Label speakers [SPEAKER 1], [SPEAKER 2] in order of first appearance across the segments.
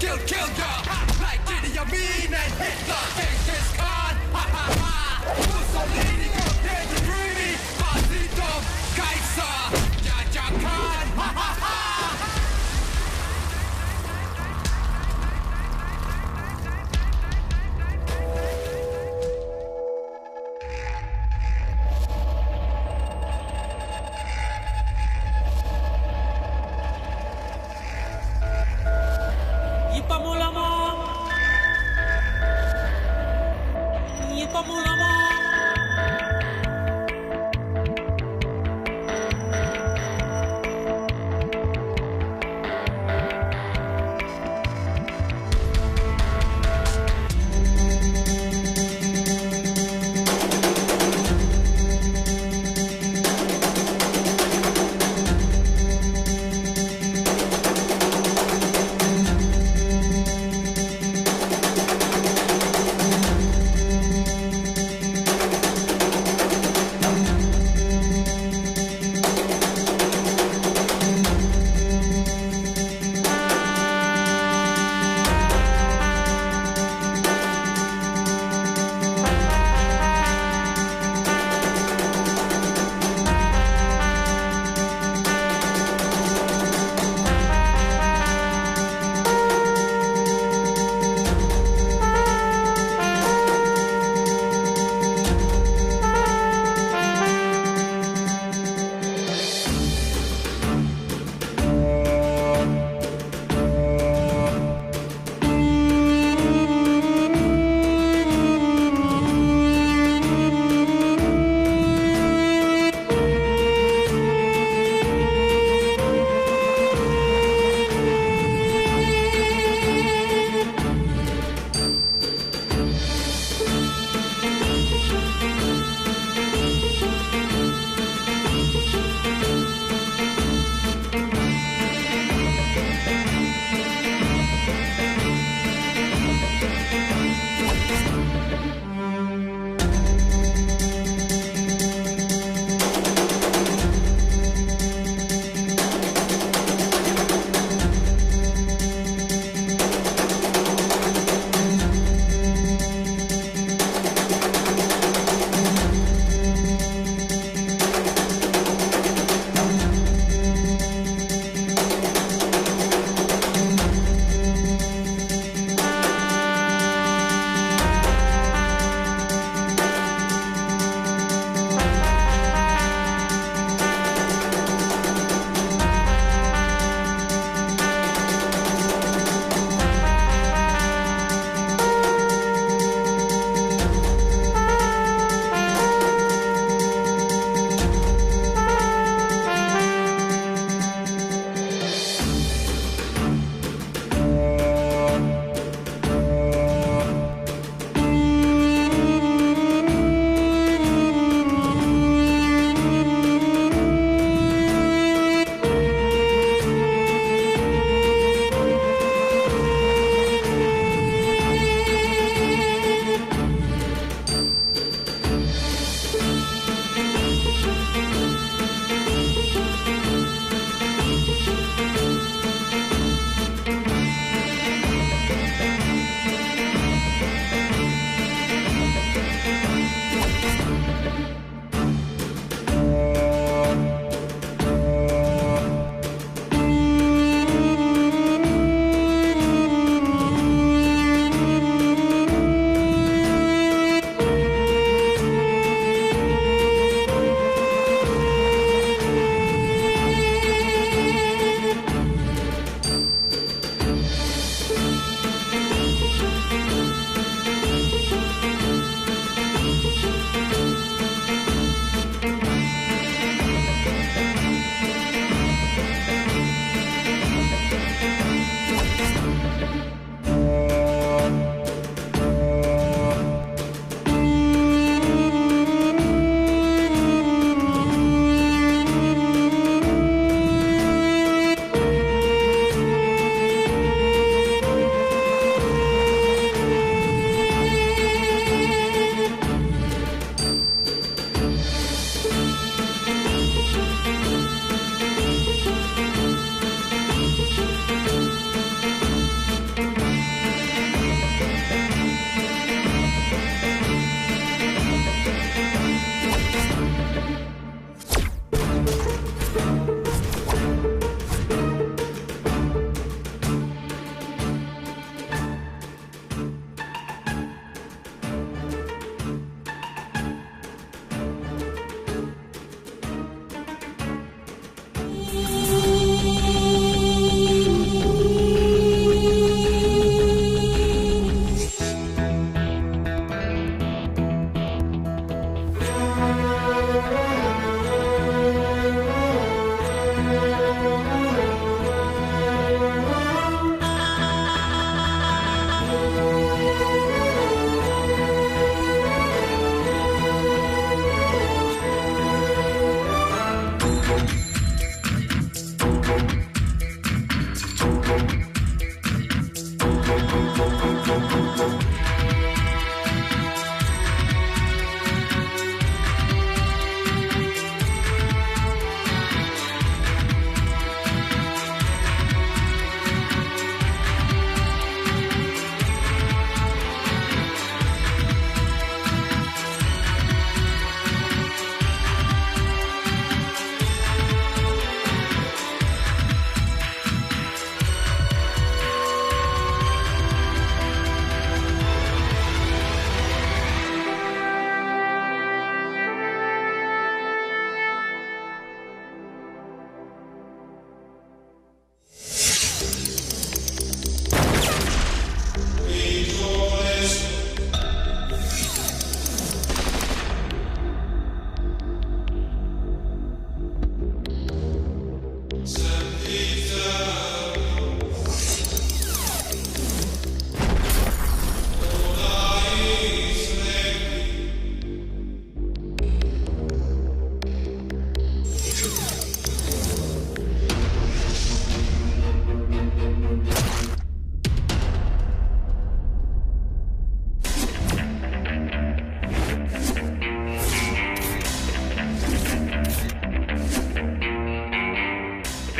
[SPEAKER 1] kill ya. Like Idi Amin and Hitler, Genghis Khan. Mussolini, Captain Greedy, Basito, Kaiser, Jaja Khan.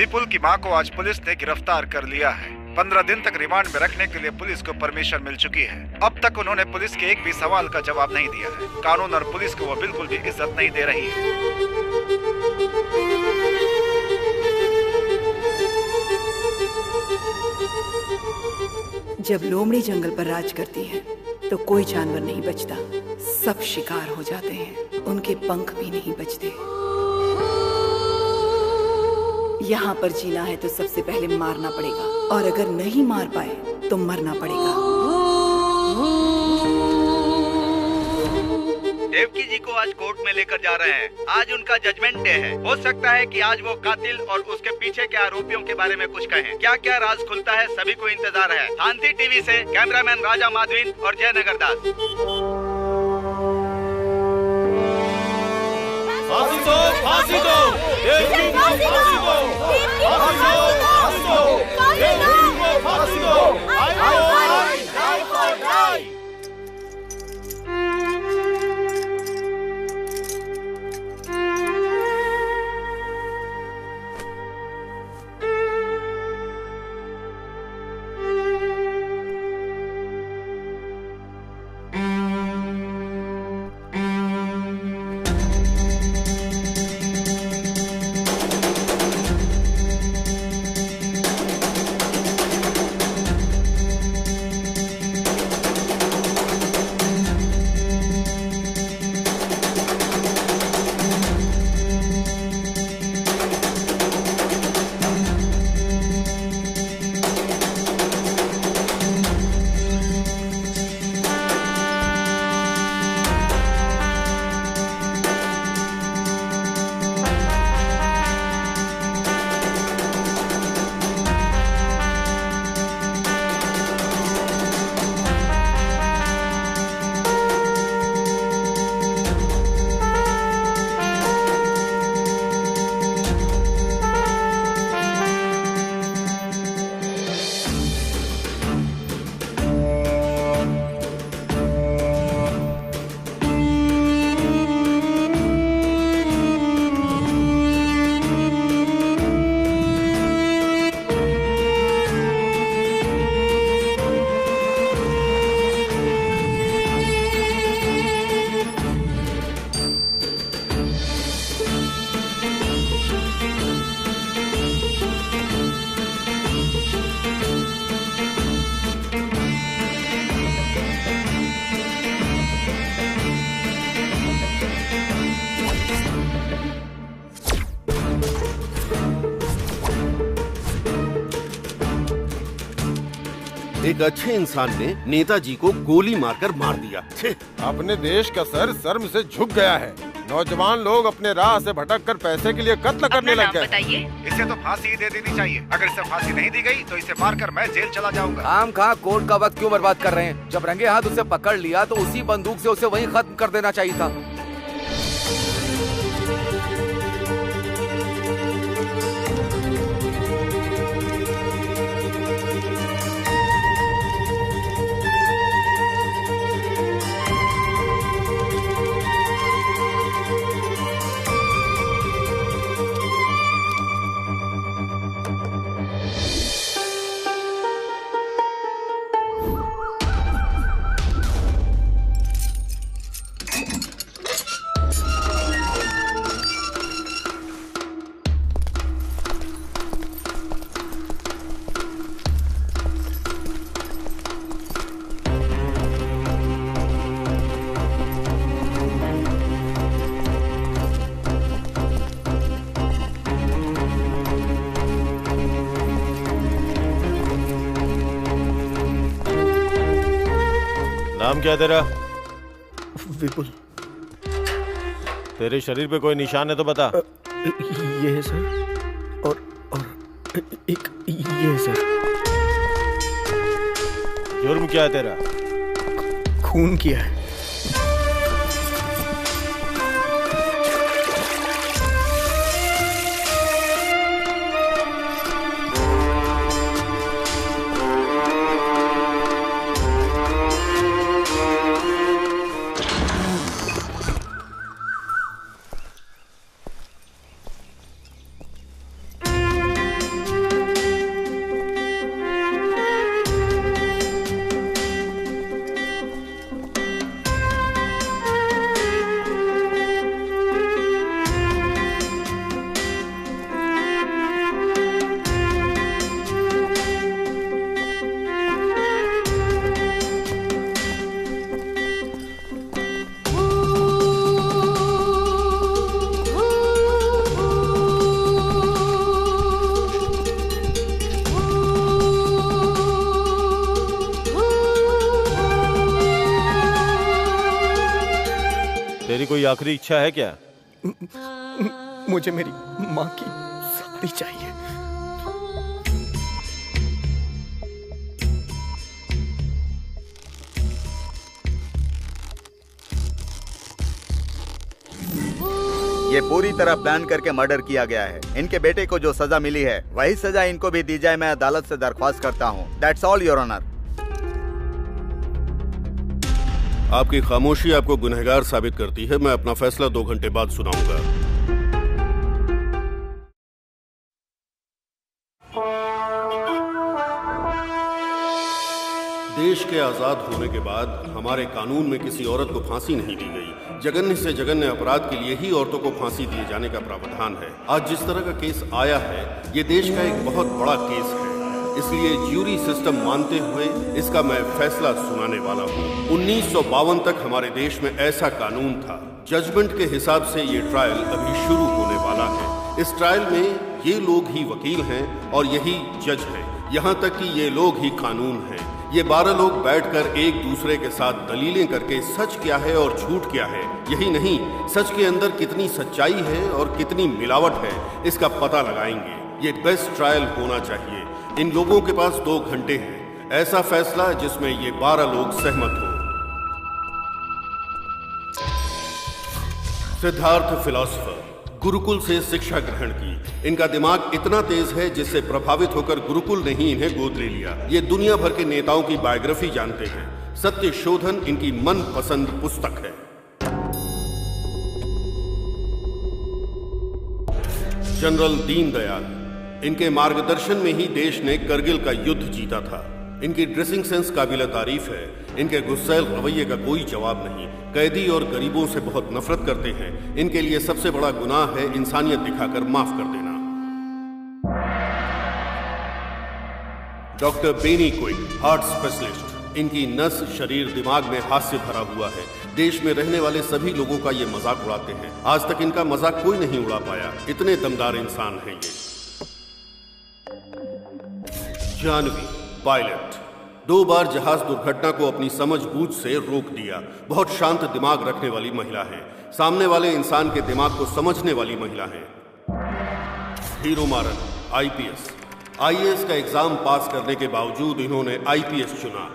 [SPEAKER 2] विपुल की मां को आज police ने गिरफ्तार कर लिया है। 15 दिन तक रिमांड में रखने के लिए पुलिस को परमिशन मिल चुकी है। अब तक उन्होंने पुलिस के एक भी सवाल का जवाब नहीं दिया है। कानून और पुलिस को वो बिल्कुल भी इज्जत नहीं दे रही है।
[SPEAKER 3] जब लोमड़ी जंगल पर राज करती है तो कोई जानवर नहीं बचता, सब शिकार हो जाते हैं, उनके पंख भी नहीं बचते। यहाँ पर जीना है तो सबसे पहले मारना पड़ेगा, और अगर नहीं मार पाए तो मरना पड़ेगा।
[SPEAKER 4] देवकी जी को आज कोर्ट में लेकर जा रहे हैं। आज उनका जजमेंट डे है। हो सकता है कि आज वो कातिल और उसके पीछे के आरोपियों के बारे में कुछ कहें। क्या क्या राज खुलता है, सभी को इंतजार है। शांति टीवी से कैमरामैन राजा माधवीन और जयनगर दास।
[SPEAKER 5] फांसी दो, फांसी दो, देवकी को फांसी दो, फांसी दो, फांसी दो, देवकी को फांसी दो।
[SPEAKER 6] एक अच्छे इंसान ने नेताजी को गोली मारकर मार दिया।
[SPEAKER 7] अपने देश का सर शर्म से झुक गया है। नौजवान लोग अपने राह से भटक कर पैसे के लिए कत्ल करने लग गए।
[SPEAKER 2] इसे तो फांसी दे देनी चाहिए। अगर इसे फांसी नहीं दी गई तो इसे मारकर मैं जेल चला जाऊंगा।
[SPEAKER 8] आम खा कोर्ट का वक्त क्यों बर्बाद कर रहे हैं? जब रंगे हाथ उसे पकड़ लिया तो उसी बंदूक से उसे वहीं खत्म कर देना चाहिए था।
[SPEAKER 5] नाम क्या तेरा?
[SPEAKER 6] विपुल।
[SPEAKER 5] तेरे शरीर पे कोई निशान है तो बता।
[SPEAKER 6] ये है सर, और एक ये है सर।
[SPEAKER 5] जुर्म क्या है तेरा?
[SPEAKER 6] खून किया है।
[SPEAKER 5] तेरी कोई आखिरी इच्छा है क्या?
[SPEAKER 6] मुझे मेरी माँ की साड़ी चाहिए।
[SPEAKER 4] ये पूरी तरह प्लान करके मर्डर किया गया है। इनके बेटे को जो सजा मिली है वही सजा इनको भी दी जाए, मैं अदालत से दरख्वास्त करता हूँ। That's all your honour.
[SPEAKER 9] आपकी खामोशी आपको गुनहगार साबित करती है। मैं अपना फैसला 2 घंटे बाद सुनाऊंगा। देश के आजाद होने के बाद हमारे कानून में किसी औरत को फांसी नहीं दी गई। जघन्य से जघन्य अपराध के लिए ही औरतों को फांसी दिए जाने का प्रावधान है। आज जिस तरह का केस आया है ये देश का एक बहुत बड़ा केस है, इसलिए ज्यूरी सिस्टम मानते हुए इसका मैं फैसला सुनाने वाला हूँ। 1952 तक हमारे देश में ऐसा कानून था। जजमेंट के हिसाब से ये ट्रायल अभी शुरू होने वाला है। इस ट्रायल में ये लोग ही वकील हैं और यही जज हैं। यहाँ तक कि ये लोग ही कानून हैं। ये 12 लोग बैठकर एक दूसरे के साथ दलीलें करके सच क्या है और झूठ क्या है, यही नहीं सच के अंदर कितनी सच्चाई है और कितनी मिलावट है, इसका पता लगाएंगे। ये बेस्ट ट्रायल होना चाहिए। इन लोगों के पास 2 घंटे हैं। ऐसा फैसला जिसमें ये 12 लोग सहमत हों। सिद्धार्थ फिलॉसफर, गुरुकुल से शिक्षा ग्रहण की। इनका दिमाग इतना तेज है जिससे प्रभावित होकर गुरुकुल ने ही इन्हें गोद ले लिया। ये दुनिया भर के नेताओं की बायोग्राफी जानते हैं। सत्य शोधन इनकी मनपसंद पुस्तक है। जनरल दीनदयाल, इनके मार्गदर्शन में ही देश ने करगिल का युद्ध जीता था। इनकी ड्रेसिंग सेंस काबिल तारीफ है। इनके गुस्सैल रवैये का कोई जवाब नहीं। कैदी और गरीबों से बहुत नफरत करते हैं। इनके लिए सबसे बड़ा गुनाह है इंसानियत दिखाकर माफ कर देना। Doctor Benny Quick, heart specialist. इनकी नस, शरीर, दिमाग में हास्य भरा हुआ है। देश में रहने वाले सभी लोगों का ये मजाक उड़ाते हैं। आज तक इनका मजाक कोई नहीं उड़ा पाया। इतने दमदार इंसान हैं ये। जानवी, पायलट, 2 बार जहाज दुर्घटना को अपनी समझबूझ से रोक दिया। बहुत शांत दिमाग रखने वाली महिला है। सामने वाले इंसान के दिमाग को समझने वाली महिला है। हीरो मारन, आईपीएस। आईएएस का एग्जाम पास करने के बावजूद इन्होंने आईपीएस चुना।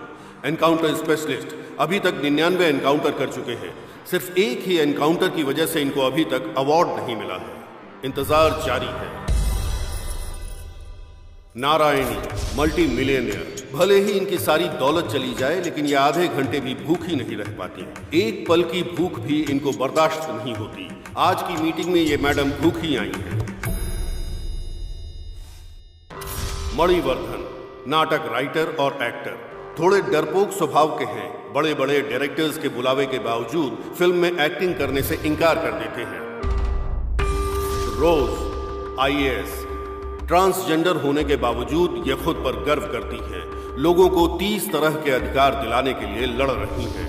[SPEAKER 9] एनकाउंटर स्पेशलिस्ट, अभी तक 99 एनकाउंटर कर चुके हैं। सिर्फ एक ही एनकाउंटर की वजह से इनको अभी तक अवार्ड नहीं मिला है। इंतजार जारी है। Narayani, multi millionaire. भले ही इनकी सारी दौलत चली जाए लेकिन ये आधे घंटे भी भूखी नहीं रह पाती। एक पल की भूख भी इनको बर्दाश्त नहीं होती। आज की मीटिंग में ये मैडम भूखी आई हैं। मणिवर्धन, नाटक राइटर और एक्टर। थोड़े डरपोक स्वभाव के हैं। बड़े बड़े डायरेक्टर्स के बुलावे के बावजूद फिल्म में एक्टिंग करने से इनकार कर देते हैं। रोज, आईएएस। ट्रांसजेंडर होने के बावजूद ये खुद पर गर्व करती हैं। लोगों को 30 तरह के अधिकार दिलाने के लिए लड़ रही हैं।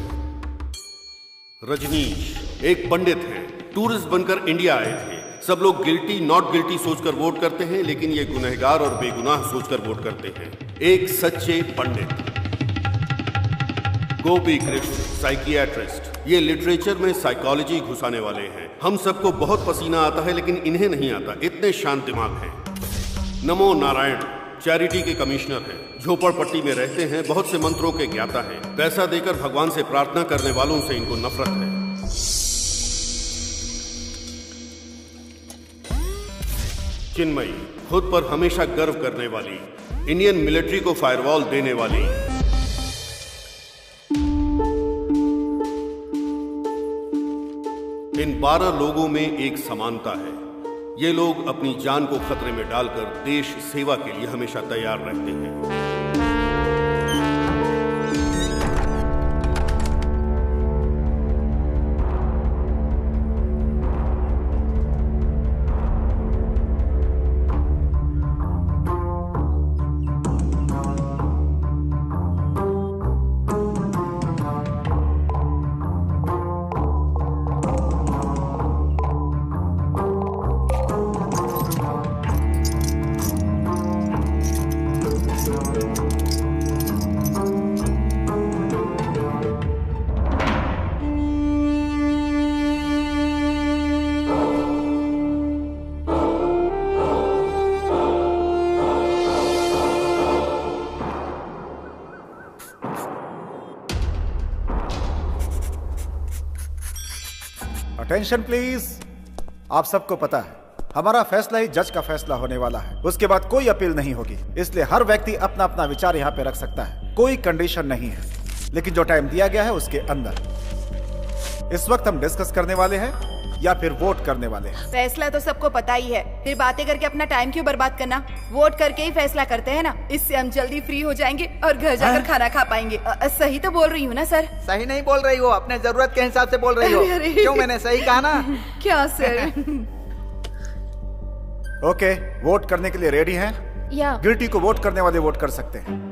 [SPEAKER 9] रजनीश, एक पंडित हैं। टूरिस्ट बनकर इंडिया आए थे। सब लोग गिल्टी नॉट गिल्टी सोचकर वोट करते हैं लेकिन ये गुनहगार और बेगुनाह सोचकर वोट करते हैं। एक सच्चे पंडित। गोपी कृष्ण, साइकियाट्रिस्ट। ये लिटरेचर में साइकोलॉजी घुसाने वाले हैं। हम सबको बहुत पसीना आता है लेकिन इन्हें नहीं आता, इतने शांत दिमाग हैं। नमो नारायण, चैरिटी के कमिश्नर हैं। झोपड़पट्टी में रहते हैं। बहुत से मंत्रों के ज्ञाता हैं। पैसा देकर भगवान से प्रार्थना करने वालों से इनको नफरत है। चिन्मयी, खुद पर हमेशा गर्व करने वाली। इंडियन मिलिट्री को फायरवॉल देने वाली। इन 12 लोगों में एक समानता है। ये लोग अपनी जान को खतरे में डालकर देश सेवा के लिए हमेशा तैयार रहते हैं।
[SPEAKER 2] Attention please. आप सबको पता है हमारा फैसला ही जज का फैसला होने वाला है, उसके बाद कोई अपील नहीं होगी, इसलिए हर व्यक्ति अपना अपना विचार यहाँ पे रख सकता है, कोई कंडीशन नहीं है, लेकिन जो टाइम दिया गया है उसके अंदर। इस वक्त हम डिस्कस करने वाले हैं या फिर वोट करने वाले हैं?
[SPEAKER 3] फैसला तो सबको पता ही है, फिर बातें करके अपना टाइम क्यों बर्बाद करना? वोट करके ही फैसला करते हैं ना, इससे हम जल्दी फ्री हो जाएंगे और घर जाकर खाना खा पाएंगे। सही तो बोल रही हूँ ना सर?
[SPEAKER 4] सही नहीं बोल रही हो, अपने जरूरत के हिसाब से बोल रही हो। क्यों, मैंने सही कहा ना?
[SPEAKER 3] क्या सर?
[SPEAKER 2] ओके, वोट करने के लिए रेडी हैं?
[SPEAKER 3] या
[SPEAKER 2] गिल्टी को वोट करने वाले वोट कर सकते हैं।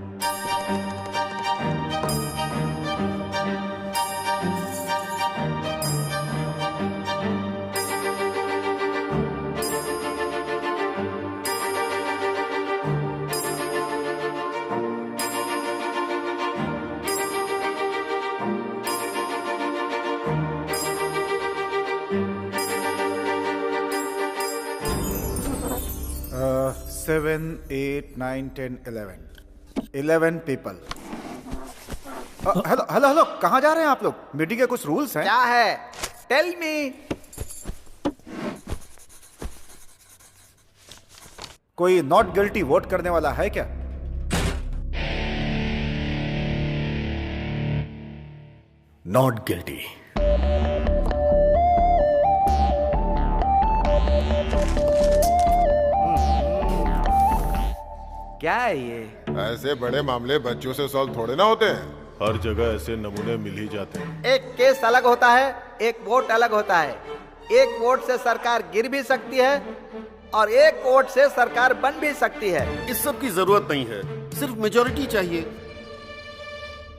[SPEAKER 2] Seven, 8, 9, 10, 11 people। Hello hello hello, कहाँ जा रहे हैं आप लोग? मीटिंग के कुछ रूल्स हैं।
[SPEAKER 4] क्या है? Tell me.
[SPEAKER 2] कोई नॉट गिल्टी वोट करने वाला है क्या?
[SPEAKER 6] Not guilty.
[SPEAKER 8] क्या है ये?
[SPEAKER 7] ऐसे बड़े मामले बच्चों से सॉल्व थोड़े ना होते हैं।
[SPEAKER 5] हर जगह ऐसे नमूने मिल ही जाते हैं।
[SPEAKER 4] एक केस अलग होता है, एक वोट अलग होता है। एक वोट से सरकार गिर भी सकती है और एक वोट से सरकार बन भी सकती है।
[SPEAKER 9] इस सब की जरूरत नहीं है, सिर्फ मेजोरिटी चाहिए।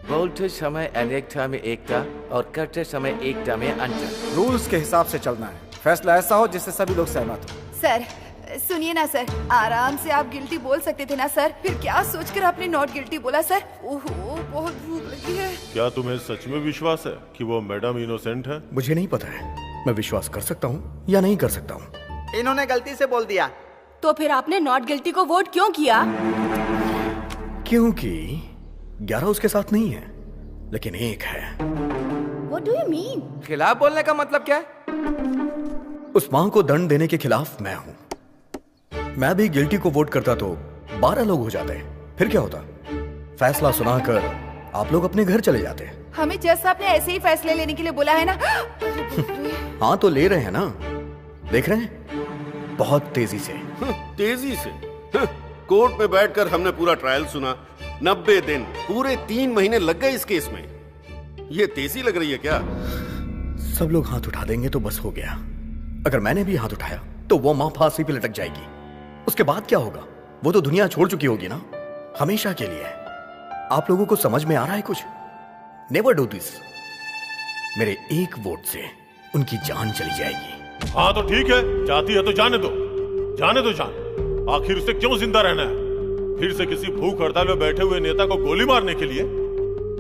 [SPEAKER 8] बोलते समय अनेकता में एकता और करते समय एकता में अंतर।
[SPEAKER 2] रूल्स के हिसाब से चलना है, फैसला ऐसा हो जिससे सभी लोग सहमत हो।
[SPEAKER 3] सर सुनिए ना सर, आराम से आप गिल्टी बोल सकते थे ना सर, फिर क्या सोचकर आपने नॉट गिल्टी बोला सर? ओहो, बहुत भूख लगी है।
[SPEAKER 5] क्या तुम्हें सच में विश्वास है कि वो मैडम इनोसेंट है?
[SPEAKER 6] मुझे नहीं पता है, मैं विश्वास कर सकता हूँ या नहीं कर सकता हूँ।
[SPEAKER 4] इन्होंने गलती से बोल दिया।
[SPEAKER 10] तो फिर आपने नॉट गिल्टी को वोट क्यों किया?
[SPEAKER 6] क्योंकि 11 उसके साथ नहीं है, लेकिन एक है।
[SPEAKER 10] What do you mean?
[SPEAKER 8] खिलाफ बोलने का मतलब क्या है?
[SPEAKER 6] उस मां को दंड देने के खिलाफ मैं हूँ। मैं भी गिल्टी को वोट करता तो 12 लोग हो जाते, फिर क्या होता? फैसला सुनाकर आप लोग अपने घर चले जाते।
[SPEAKER 3] हमें जज साहब ने ऐसे ही फैसले लेने के लिए बोला है ना।
[SPEAKER 6] हाँ तो ले रहे हैं ना, देख रहे हैं, बहुत तेजी से।
[SPEAKER 9] तेजी से? कोर्ट में बैठकर हमने पूरा ट्रायल सुना, 90 दिन, पूरे 3 महीने लग गए इस केस में। ये तेजी लग रही है क्या?
[SPEAKER 6] सब लोग हाथ उठा देंगे तो बस हो गया। अगर मैंने भी हाथ उठाया तो वो मां फांसी पे लटक जाएगी। उसके बाद क्या होगा? वो तो दुनिया छोड़ चुकी होगी ना, हमेशा के लिए। आप लोगों को समझ में आ रहा है कुछ? Never do this. मेरे एक वोट से उनकी जान चली जाएगी।
[SPEAKER 5] हाँ तो ठीक है, चाहती है तो जाने दो, जाने दो जान। आखिर उसे क्यों जिंदा रहना है? फिर से किसी भूख हड़ताल में बैठे हुए नेता को गोली मारने के लिए?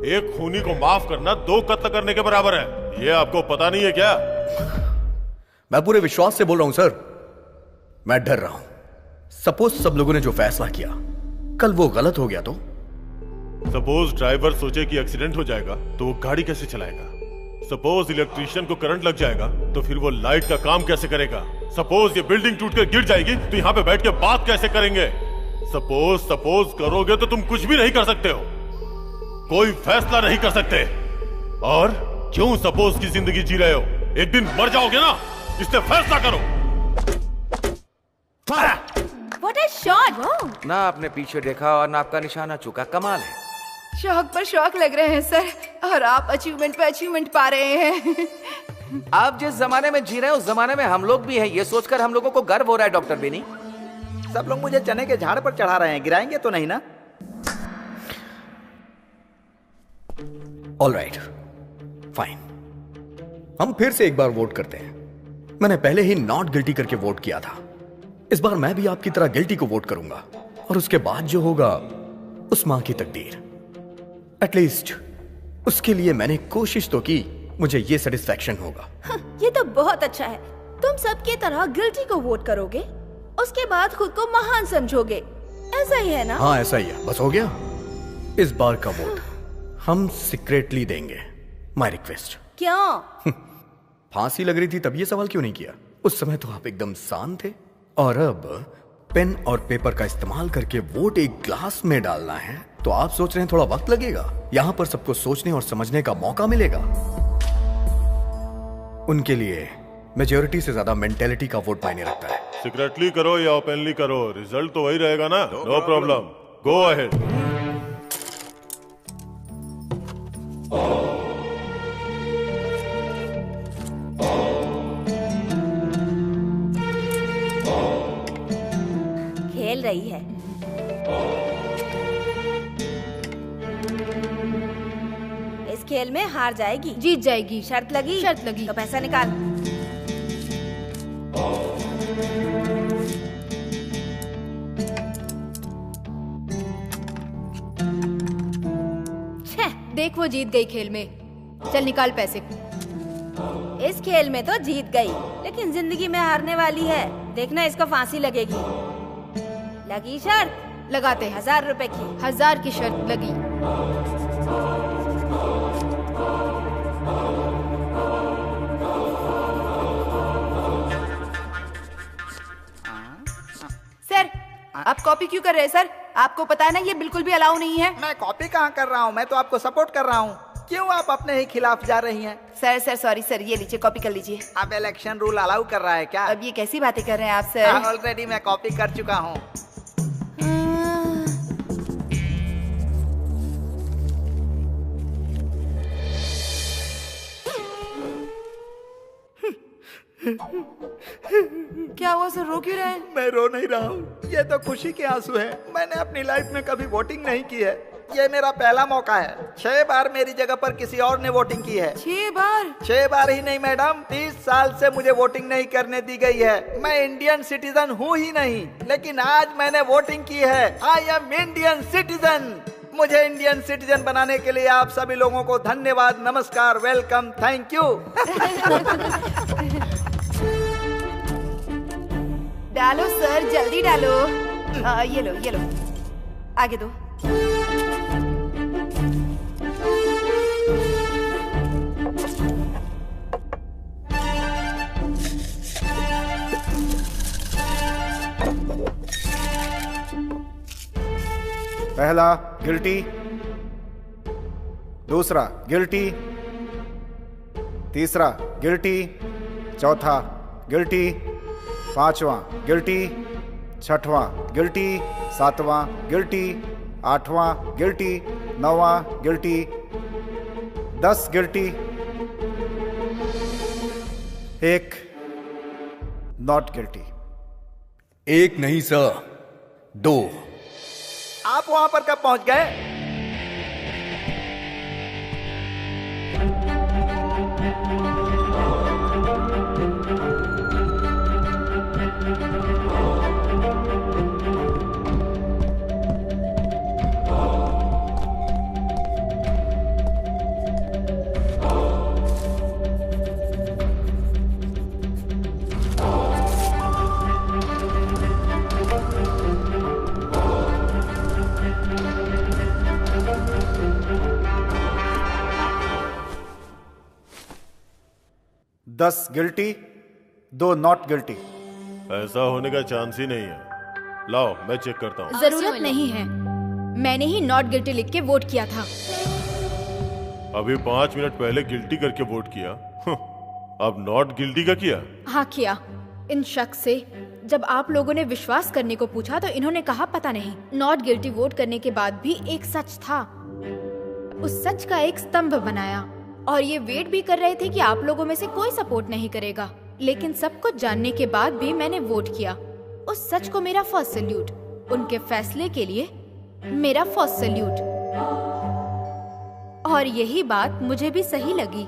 [SPEAKER 5] एक खूनी को माफ करना 2 कत्ल करने के बराबर है। ये आपको पता नहीं है क्या?
[SPEAKER 6] मैं पूरे विश्वास से बोल रहा हूं सर, मैं डर रहा हूं। सपोज सब लोगों ने जो फैसला किया कल वो गलत हो गया तो?
[SPEAKER 5] सपोज ड्राइवर सोचे कि एक्सीडेंट हो जाएगा तो वो गाड़ी कैसे चलाएगा? सपोज इलेक्ट्रिशियन को करंट लग जाएगा तो फिर वो लाइट का काम कैसे करेगा? सपोज ये बिल्डिंग टूटकर गिर जाएगी तो यहाँ पे बैठ के बात कैसे करेंगे? सपोज करोगे तो तुम कुछ भी नहीं कर सकते हो, कोई फैसला नहीं कर सकते। और क्यों सपोज की जिंदगी जी रहे हो? एक दिन मर जाओगे ना, इससे फैसला करो।
[SPEAKER 10] What a shot!
[SPEAKER 8] ना आपने पीछे देखा और ना आपका निशाना चुका, कमाल है।
[SPEAKER 3] शौक पर शौक लग रहे हैं सर, और आप अचीवमेंट पे अचीवमेंट पा रहे हैं।
[SPEAKER 8] आप जिस जमाने में जी रहे हैं उस जमाने में हम लोग भी हैं, ये सोचकर हम लोगों को गर्व हो रहा है डॉक्टर बेनी।
[SPEAKER 4] सब लोग मुझे चने के झाड़ पर चढ़ा रहे हैं, गिराएंगे तो नहीं ना?
[SPEAKER 6] All right, fine. हम फिर से एक बार वोट करते हैं। मैंने पहले ही नॉट गिल्टी करके वोट किया था, इस बार मैं भी आपकी तरह गिल्टी को वोट करूंगा, और उसके बाद जो होगा उस मां की तकदीर। एटलीस्ट उसके लिए मैंने कोशिश तो की, मुझे ये सेटिस्फैक्शन होगा।
[SPEAKER 10] ये तो बहुत अच्छा है। तुम सबकी तरह गिल्टी को वोट करोगे, उसके बाद खुद को महान समझोगे, ऐसा ही है ना?
[SPEAKER 6] हाँ ऐसा ही है, बस हो गया। इस बार का वोट हम सीक्रेटली देंगे। My request.
[SPEAKER 10] क्यों?
[SPEAKER 6] फांसी लग रही थी तब ये सवाल क्यों नहीं किया? उस समय तो आप एकदम शांत थे। और अब पेन और पेपर का इस्तेमाल करके वोट एक ग्लास में डालना है तो आप सोच रहे हैं थोड़ा वक्त लगेगा। यहां पर सबको सोचने और समझने का मौका मिलेगा। उनके लिए मेजॉरिटी से ज्यादा मेंटेलिटी का वोट मायने रखता है।
[SPEAKER 5] सीक्रेटली करो या ओपनली करो, रिजल्ट तो वही रहेगा ना। No problem, go ahead.
[SPEAKER 10] खेल रही है। इस खेल में हार जाएगी,
[SPEAKER 3] जीत जाएगी।
[SPEAKER 10] शर्त लगी?
[SPEAKER 3] शर्त लगी।
[SPEAKER 10] तो पैसा निकाल।
[SPEAKER 3] देख वो जीत गई खेल में। चल निकाल पैसे।
[SPEAKER 10] इस खेल में तो जीत गई, लेकिन जिंदगी में हारने वाली है। देखना इसको फांसी लगेगी। लगी शर्त?
[SPEAKER 3] लगाते हैं।
[SPEAKER 10] 1000 रुपए की।
[SPEAKER 3] 1000 की शर्त लगी। सर, आप कॉपी क्यों कर रहे हैं सर? आपको पता है ना ये बिल्कुल भी अलाउ नहीं है।
[SPEAKER 11] मैं कॉपी कहाँ कर रहा हूँ, मैं तो आपको सपोर्ट कर रहा हूँ। क्यों आप अपने ही खिलाफ जा रही हैं?
[SPEAKER 3] सर सॉरी सर, ये लीजिए कॉपी कर लीजिए।
[SPEAKER 11] अब इलेक्शन रूल अलाउ कर रहा है क्या?
[SPEAKER 3] अब ये कैसी बातें कर रहे हैं आप सर?
[SPEAKER 11] ऑलरेडी मैं कॉपी कर चुका हूँ।
[SPEAKER 3] क्या हुआ सर, रो क्यों रहे हैं?
[SPEAKER 11] मैं रो नहीं रहा हूँ, ये तो खुशी के आंसू है। मैंने अपनी लाइफ में कभी वोटिंग नहीं की है, ये मेरा पहला मौका है। 6 बार मेरी जगह पर किसी और ने वोटिंग की है।
[SPEAKER 3] 6 बार?
[SPEAKER 11] 6 बार ही नहीं मैडम, 30 साल से मुझे वोटिंग नहीं करने दी गई है। मैं इंडियन सिटीजन हूँ ही नहीं, लेकिन आज मैंने वोटिंग की है। I am Indian citizen. मुझे इंडियन सिटीजन बनाने के लिए आप सभी लोगों को धन्यवाद, नमस्कार, वेलकम, थैंक यू।
[SPEAKER 3] डालो सर, जल्दी डालो। ये लो आगे दो।
[SPEAKER 2] पहला गिल्टी, दूसरा गिल्टी, तीसरा गिल्टी, चौथा गिल्टी, पांचवा गिल्टी, छठवां गिल्टी, सातवां गिल्टी, आठवां गिल्टी, नौवां गिल्टी, 10 गिल्टी, 1 नॉट गिल्टी।
[SPEAKER 6] 1 नहीं सर, 2।
[SPEAKER 11] आप वहां पर कब पहुंच गए?
[SPEAKER 2] दस गिल्टी, 2 नॉट गिल्टी।
[SPEAKER 5] ऐसा होने का चांस ही नहीं है। लाओ मैं चेक करता हूँ।
[SPEAKER 3] जरूरत नहीं है, मैंने ही नॉट गिल्टी लिख के वोट किया था।
[SPEAKER 5] अभी 5 मिनट पहले गिल्टी करके वोट किया, अब नॉट गिल्टी का किया?
[SPEAKER 3] हाँ किया। इन शख्स से जब आप लोगों ने विश्वास करने को पूछा तो इन्होंने कहा पता नहीं। नॉट गिल्टी वोट करने के बाद भी एक सच था, उस सच का एक स्तंभ बनाया और ये वेट भी कर रहे थे कि आप लोगों में से कोई सपोर्ट नहीं करेगा, लेकिन सब कुछ जानने के बाद भी मैंने वोट किया। उस सच को मेरा फर्स्ट सैल्यूट, उनके फैसले के लिए मेरा फर्स्ट सैल्यूट। और यही बात मुझे भी सही लगी,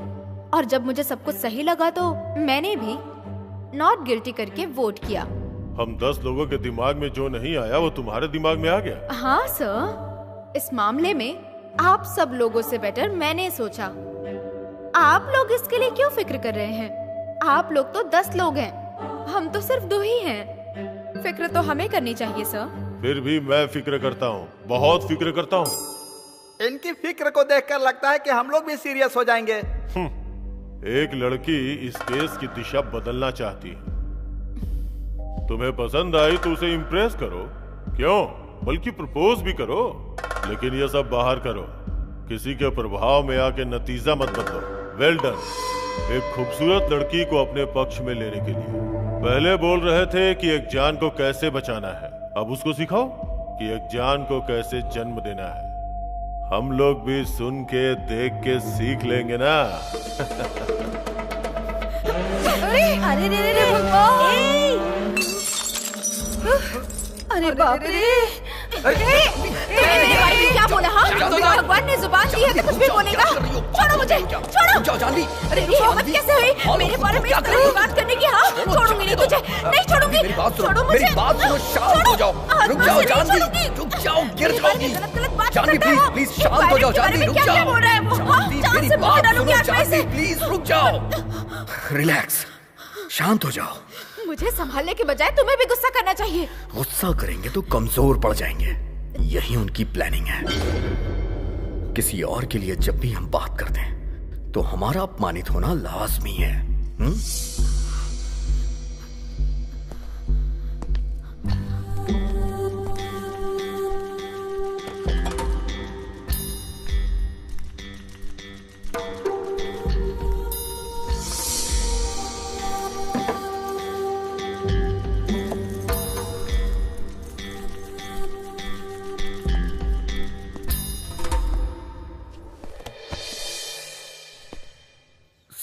[SPEAKER 3] और जब मुझे सब कुछ सही लगा तो मैंने भी नॉट गिल्टी करके वोट किया।
[SPEAKER 5] हम 10 लोगों के दिमाग में जो नहीं आया वो तुम्हारे दिमाग में आ गया?
[SPEAKER 3] हाँ सर, इस मामले में आप सब लोगों से बेटर मैंने सोचा। आप लोग इसके लिए क्यों फिक्र कर रहे हैं? आप लोग तो 10 लोग हैं, हम तो सिर्फ 2 ही हैं। फिक्र तो हमें करनी चाहिए सर।
[SPEAKER 5] फिर भी मैं फिक्र करता हूँ, बहुत फिक्र करता हूँ।
[SPEAKER 11] इनकी फिक्र को देखकर लगता है कि हम लोग भी सीरियस हो जाएंगे।
[SPEAKER 5] एक लड़की इस केस की दिशा बदलना चाहती है। तुम्हें पसंद आई तो उसे इम्प्रेस करो, क्यों, बल्कि प्रपोज भी करो, लेकिन ये सब बाहर करो। किसी के प्रभाव में आके नतीजा मत बदलो। Well done. एक खूबसूरत लड़की को अपने पक्ष में लेने के लिए पहले बोल रहे थे कि एक जान को कैसे बचाना है, अब उसको सिखाओ कि एक जान को कैसे जन्म देना है। हम लोग भी सुन के देख के सीख लेंगे ना।
[SPEAKER 10] अरे रे रे भगवान! अरे बाप रे!
[SPEAKER 3] मेरे बारे में क्या बोला? हाँ, भगवान ने जुबान दी है तो कुछ भी बोलेगा। छोड़ो मुझे, छोड़ो। अरे ये हिम्मत कैसे हुई मेरे बारे में इस तरह की बात करने की? हाँ, छोड़ूंगी नहीं तुझे, नहीं छोड़ूंगी। छोड़ो मुझे,
[SPEAKER 6] मेरी बात सुनो, शांत हो जाओ। रुक जाओ जानवी, रुक जाओ, गिर जाओगी। जानवी प्लीज प्लीज शांत हो जाओ। जानवी रुक जाओ।
[SPEAKER 3] मेरी बात सुनो
[SPEAKER 6] जानवी, प्लीज रुक जाओ। रिलैक्स, शांत हो जाओ।
[SPEAKER 3] मुझे संभालने के बजाय तुम्हें भी गुस्सा करना चाहिए।
[SPEAKER 6] गुस्सा करेंगे तो कमजोर पड़ जाएंगे, यही उनकी प्लानिंग है। किसी और के लिए जब भी हम बात करते हैं तो हमारा अपमानित होना लाजमी है।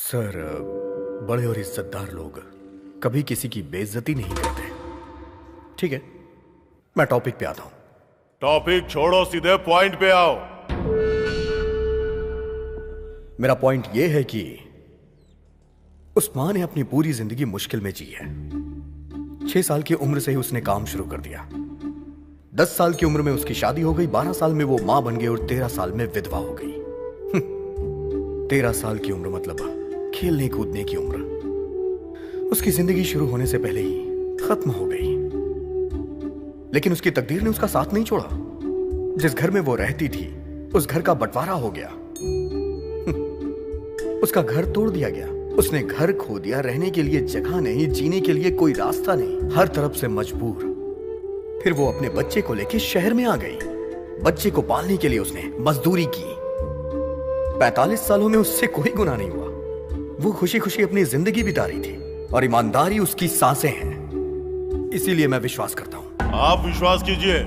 [SPEAKER 6] सर, बड़े और इज्जतदार लोग कभी किसी की बेइज्जती नहीं करते। ठीक है, मैं टॉपिक पे आता हूं।
[SPEAKER 5] टॉपिक छोड़ो, सीधे पॉइंट पे आओ।
[SPEAKER 6] मेरा पॉइंट यह है कि उस मां ने अपनी पूरी जिंदगी मुश्किल में जी है। 6 साल की उम्र से ही उसने काम शुरू कर दिया। 10 साल की उम्र में उसकी शादी हो गई, 12 साल में वो मां बन गई और 13 साल में विधवा हो गई। 13 साल की उम्र मतलब खेलने कूदने की उम्र। उसकी जिंदगी शुरू होने से पहले ही खत्म हो गई। लेकिन उसकी तकदीर ने उसका साथ नहीं छोड़ा। जिस घर में वो रहती थी उस घर का बंटवारा हो गया। उसका घर तोड़ दिया गया। उसने घर खो दिया, रहने के लिए जगह नहीं, जीने के लिए कोई रास्ता नहीं, हर तरफ से मजबूर। फिर वो अपने बच्चे को लेकर शहर में आ गई। बच्चे को पालने के लिए उसने मजदूरी की। 45 सालों में उससे कोई गुनाह नहीं हुआ। वो खुशी खुशी अपनी जिंदगी बिता रही थी और ईमानदारी उसकी सांसें हैं। इसीलिए मैं विश्वास करता हूं।
[SPEAKER 5] आप विश्वास कीजिए,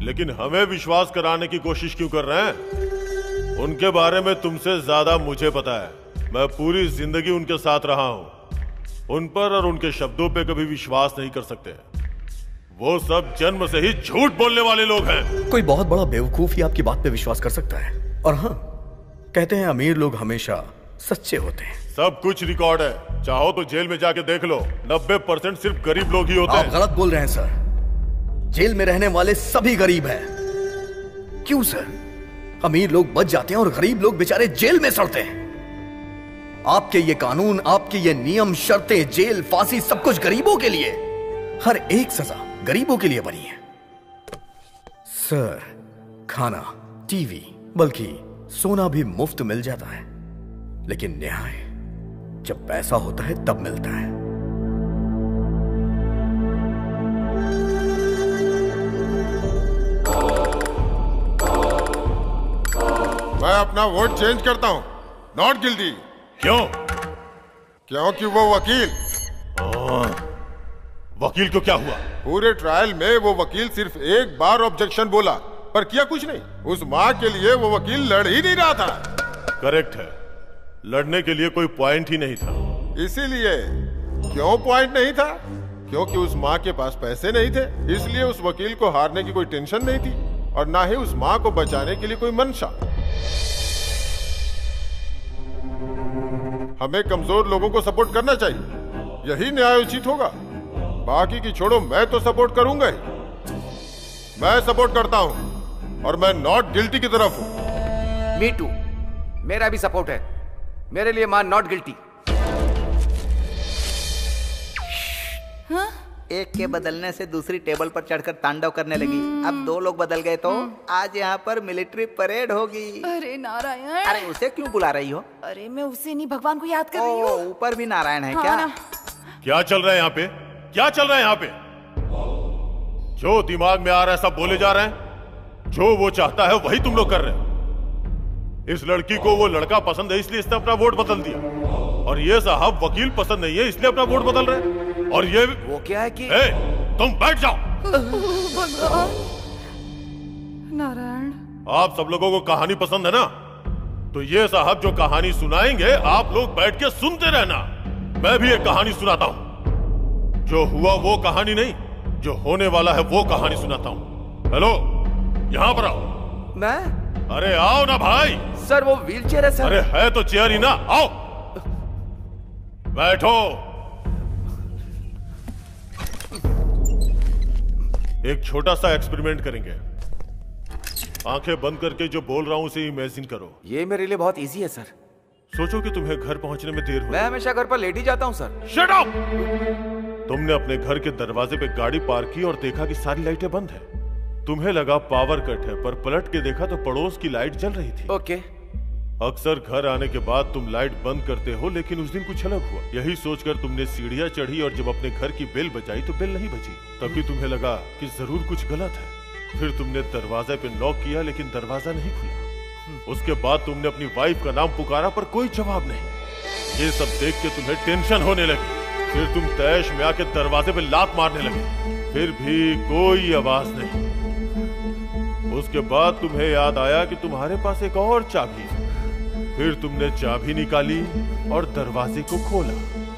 [SPEAKER 5] लेकिन हमें विश्वास कराने की कोशिश क्यों कर रहे हैं? उनके बारे में तुमसे ज्यादा मुझे पता है। मैं पूरी जिंदगी उनके साथ रहा हूं। उन पर और उनके शब्दों पे कभी विश्वास नहीं कर सकते। वो सब जन्म से ही झूठ बोलने वाले लोग हैं।
[SPEAKER 6] कोई बहुत बड़ा बेवकूफ ही आपकी बात पे विश्वास कर सकता है। और हाँ, कहते हैं अमीर लोग हमेशा सच्चे होते हैं।
[SPEAKER 5] सब कुछ रिकॉर्ड है, चाहो तो जेल में जाके देख लो। 90% सिर्फ गरीब लोग ही होते हैं।
[SPEAKER 6] आप गलत बोल रहे हैं सर। जेल में रहने वाले सभी गरीब हैं। क्यों सर? अमीर लोग बच जाते हैं और गरीब लोग बेचारे जेल में सड़ते हैं। आपके ये कानून, आपके ये नियम, शर्तें, जेल, फांसी, सब कुछ गरीबों के लिए। हर एक सजा गरीबों के लिए बनी है। सर, खाना, टीवी, बल्कि सोना भी मुफ्त मिल जाता है। लेकिन न्याय जब पैसा होता है तब मिलता है।
[SPEAKER 7] मैं अपना वोट चेंज करता हूं। Not guilty.
[SPEAKER 5] क्यों?
[SPEAKER 7] क्योंकि वो वकील।
[SPEAKER 5] वकील को क्या हुआ?
[SPEAKER 7] पूरे ट्रायल में वो वकील सिर्फ एक बार ऑब्जेक्शन बोला, पर किया कुछ नहीं। उस माँ के लिए वो वकील लड़ ही नहीं रहा था।
[SPEAKER 5] करेक्ट है, लड़ने के लिए कोई पॉइंट ही नहीं था।
[SPEAKER 7] इसीलिए। क्यों पॉइंट नहीं था? क्योंकि उस माँ के पास पैसे नहीं थे। इसलिए उस वकील को हारने की कोई टेंशन नहीं थी और ना ही उस माँ को बचाने के लिए कोई मंशा। हमें कमजोर लोगों को सपोर्ट करना चाहिए, यही न्याय उचित होगा। बाकी की छोड़ो, मैं तो सपोर्ट करूंगा ही। मैं सपोर्ट करता हूं और मैं नॉट गिल्टी की तरफ हूं।
[SPEAKER 8] मी टू, मेरा भी सपोर्ट है। मेरे लिए मान नॉट गिल्टी।
[SPEAKER 10] हाँ?
[SPEAKER 11] एक के बदलने से दूसरी टेबल पर चढ़कर तांडव करने लगी। अब 2 लोग बदल गए तो आज यहाँ पर मिलिट्री परेड होगी।
[SPEAKER 12] अरे नारायण,
[SPEAKER 11] अरे उसे क्यों बुला रही हो?
[SPEAKER 12] अरे मैं उसे नहीं, भगवान को याद कर रही हूँ।
[SPEAKER 11] ऊपर भी नारायण है
[SPEAKER 12] हाँ
[SPEAKER 11] क्या?
[SPEAKER 12] ना।
[SPEAKER 5] क्या चल रहा है यहाँ पे? क्या चल रहा है यहाँ पे? जो दिमाग में आ रहा है सब बोले जा रहे हैं। जो वो चाहता है वही तुम लोग कर रहे हो। इस लड़की को वो लड़का पसंद है इसलिए इसने अपना वोट बदल दिया, और ये साहब वकील पसंद नहीं है इसलिए अपना वोट बदल रहे हैं। और ये
[SPEAKER 8] वो क्या है कि
[SPEAKER 5] तुम बैठ जाओ।
[SPEAKER 12] भगवान, नारायण,
[SPEAKER 5] आप सब लोगों को कहानी पसंद है ना, तो ये साहब जो कहानी सुनाएंगे आप लोग बैठ के सुनते रहना। मैं भी एक कहानी सुनाता हूँ। जो हुआ वो कहानी नहीं, जो होने वाला है वो कहानी सुनाता हूँ। हेलो, यहाँ पर आओ।
[SPEAKER 8] मैं?
[SPEAKER 5] अरे आओ ना भाई।
[SPEAKER 8] सर वो व्हीलचेयर है सर।
[SPEAKER 5] अरे है तो चेयर ही ना, आओ बैठो। एक छोटा सा एक्सपेरिमेंट करेंगे। आंखें बंद करके जो बोल रहा हूं उसे इमेजिन करो।
[SPEAKER 8] ये मेरे लिए बहुत इजी है सर।
[SPEAKER 5] सोचो कि तुम्हें घर पहुंचने में देर हो।
[SPEAKER 8] मैं हमेशा घर पर लेट ही जाता हूं सर।
[SPEAKER 5] Shut up! तुमने अपने घर के दरवाजे पे गाड़ी पार्क की और देखा कि सारी लाइटें बंद है। तुम्हें लगा पावर कट है, पर पलट के देखा तो पड़ोस की लाइट जल रही थी।
[SPEAKER 8] ओके।
[SPEAKER 5] अक्सर घर आने के बाद तुम लाइट बंद करते हो, लेकिन उस दिन कुछ अलग हुआ। यही सोचकर तुमने सीढ़ियां चढ़ी और जब अपने घर की बेल बजाई तो बेल नहीं बजी। तभी तुम्हें लगा कि जरूर कुछ गलत है। फिर तुमने दरवाजे पे नॉक किया लेकिन दरवाजा नहीं खुला। उसके बाद तुमने अपनी वाइफ का नाम पुकारा पर कोई जवाब नहीं। ये सब देख के तुम्हें टेंशन होने लगी। फिर तुम तैश में आके दरवाजे पे लात मारने लगे, फिर भी कोई आवाज नहीं। उसके बाद तुम्हें याद आया कि तुम्हारे पास एक और चाबी है। फिर तुमने चाबी निकाली और दरवाजे को खोला।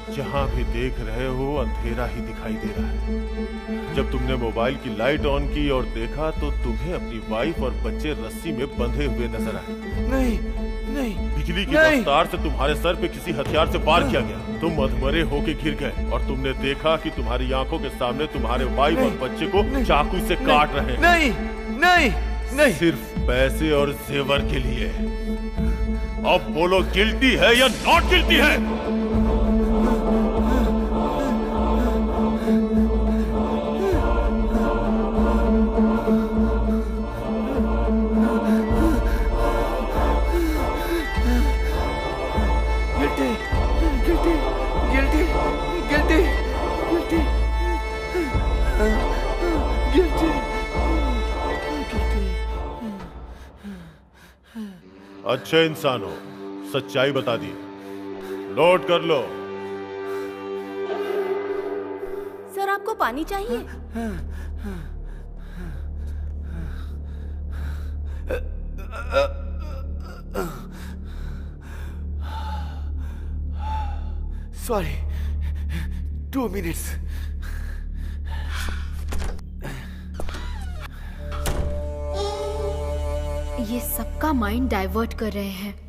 [SPEAKER 5] जहां भी देख रहे हो अंधेरा ही दिखाई दे रहा है। जब तुमने मोबाइल की लाइट ऑन की और देखा तो तुम्हें अपनी वाइफ और बच्चे रस्सी में बंधे हुए नजर आए।
[SPEAKER 8] नहीं, नहीं,
[SPEAKER 5] बिजली की रफ्तार से तुम्हारे सर पे किसी हथियार से वार किया गया। तुम अधमरे होके गिर गए और तुमने देखा कि तुम्हारी आंखों के सामने तुम्हारे वाइफ और बच्चे को चाकू से काट रहे हैं।
[SPEAKER 8] नहीं, नहीं, नहीं,
[SPEAKER 5] सिर्फ पैसे और जेवर के लिए। अब बोलो, गिल्टी है या नॉट गिल्टी है? अच्छे इंसान हो, सच्चाई बता दी। नोट कर लो।
[SPEAKER 10] सर आपको पानी चाहिए?
[SPEAKER 8] Sorry, 2 minutes.
[SPEAKER 3] ये सबका माइंड डाइवर्ट कर रहे हैं।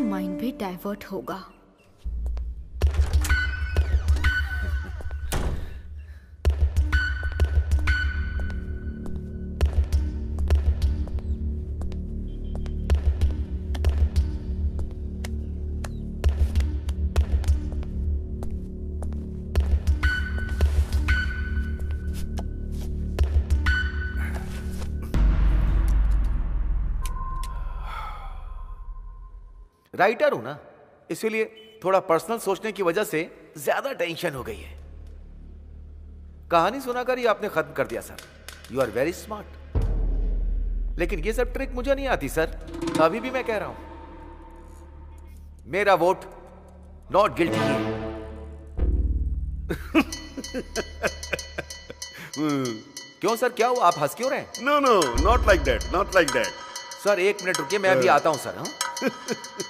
[SPEAKER 3] माइंड भी डाइवर्ट होगा।
[SPEAKER 8] राइटर हूं ना, इसीलिए थोड़ा पर्सनल सोचने की वजह से ज्यादा टेंशन हो गई है। कहानी सुनाकर ही आपने खत्म कर दिया sir. You are very smart. लेकिन ये सब ट्रिक मुझे नहीं आती सर। अभी भी मैं कह रहा हूं, मेरा वोट नॉट गिल्टी है। क्यों सर, क्या हुआ? आप हंस क्यों रहे हैं?
[SPEAKER 9] No no, not like that, not like that.
[SPEAKER 8] Sir 1 minute रुकिए, मैं अभी आता हूं सर। हाँ?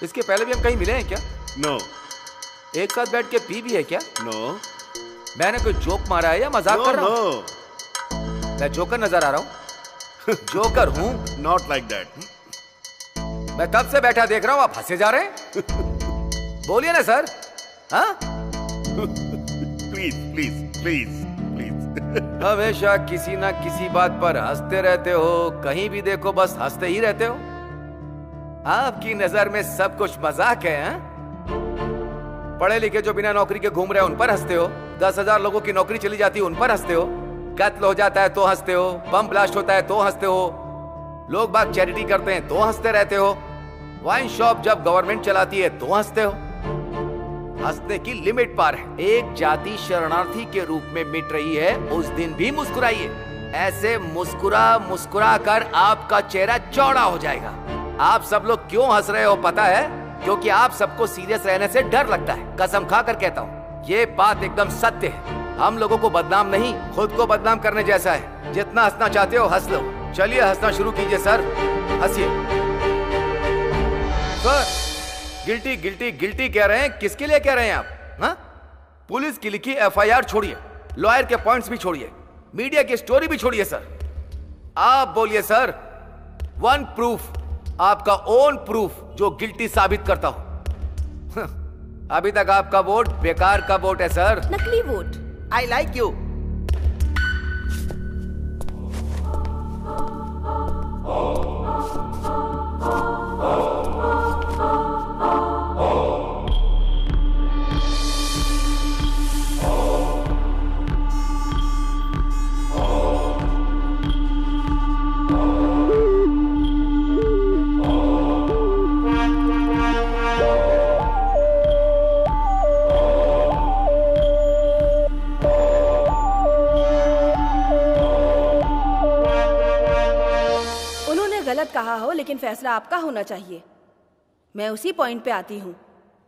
[SPEAKER 8] इसके पहले भी हम कहीं मिले हैं क्या?
[SPEAKER 9] नो।
[SPEAKER 8] एक साथ बैठ के पी भी है क्या?
[SPEAKER 9] नो।
[SPEAKER 8] मैंने कोई जोक मारा है या मजाक कर रहा हूं? मैं जोकर नजर आ रहा हूं? जोकर हूँ?
[SPEAKER 9] Not like that.
[SPEAKER 8] मैं कब से बैठा देख रहा हूँ, आप हंसे जा रहे हैं। बोलिए ना सर। हाँ?
[SPEAKER 9] Please please please please.
[SPEAKER 8] हमेशा किसी ना किसी बात पर हंसते रहते हो, कहीं भी देखो बस हंसते ही रहते हो। आपकी नजर में सब कुछ मजाक है। हाँ? पढ़े लिखे जो बिना नौकरी के घूम रहे हैं उन पर हंसते हो, 10,000 लोगों की नौकरी चली जाती है उन पर हंसते हो, कत्ल हो जाता है तो हंसते हो, बम ब्लास्ट होता है तो हंसते हो, लोग बाग चैरिटी करते हैं तो हंसते रहते हो, वाइन शॉप जब गवर्नमेंट चलाती है तो हंसते हो। हंसने की लिमिट पार है। एक जाति शरणार्थी के रूप में मिट रही है, उस दिन भी मुस्कुराइए। ऐसे मुस्कुरा मुस्कुरा कर आपका चेहरा चौड़ा हो जाएगा। आप सब लोग क्यों हंस रहे हो पता है? क्योंकि आप सबको सीरियस रहने से डर लगता है। कसम खाकर कहता हूँ, ये बात एकदम सत्य है। हम लोगों को बदनाम नहीं, खुद को बदनाम करने जैसा है। जितना हंसना चाहते हो हंस लो। चलिए हंसना शुरू कीजिए सर, हंसिए। सर, गिल्टी गिल्टी गिल्टी कह रहे हैं, किसके लिए कह रहे हैं आप? हाँ? पुलिस की लिखी FIR छोड़िए, लॉयर के पॉइंट्स भी छोड़िए, मीडिया की स्टोरी भी छोड़िए सर। आप बोलिए सर, वन प्रूफ, आपका ओन प्रूफ जो गिल्टी साबित करता हो। अभी तक आपका वोट बेकार का वोट है सर,
[SPEAKER 3] नकली वोट।
[SPEAKER 11] I like you.
[SPEAKER 10] कहा हो, लेकिन फैसला आपका होना चाहिए। मैं उसी पॉइंट पे आती हूँ।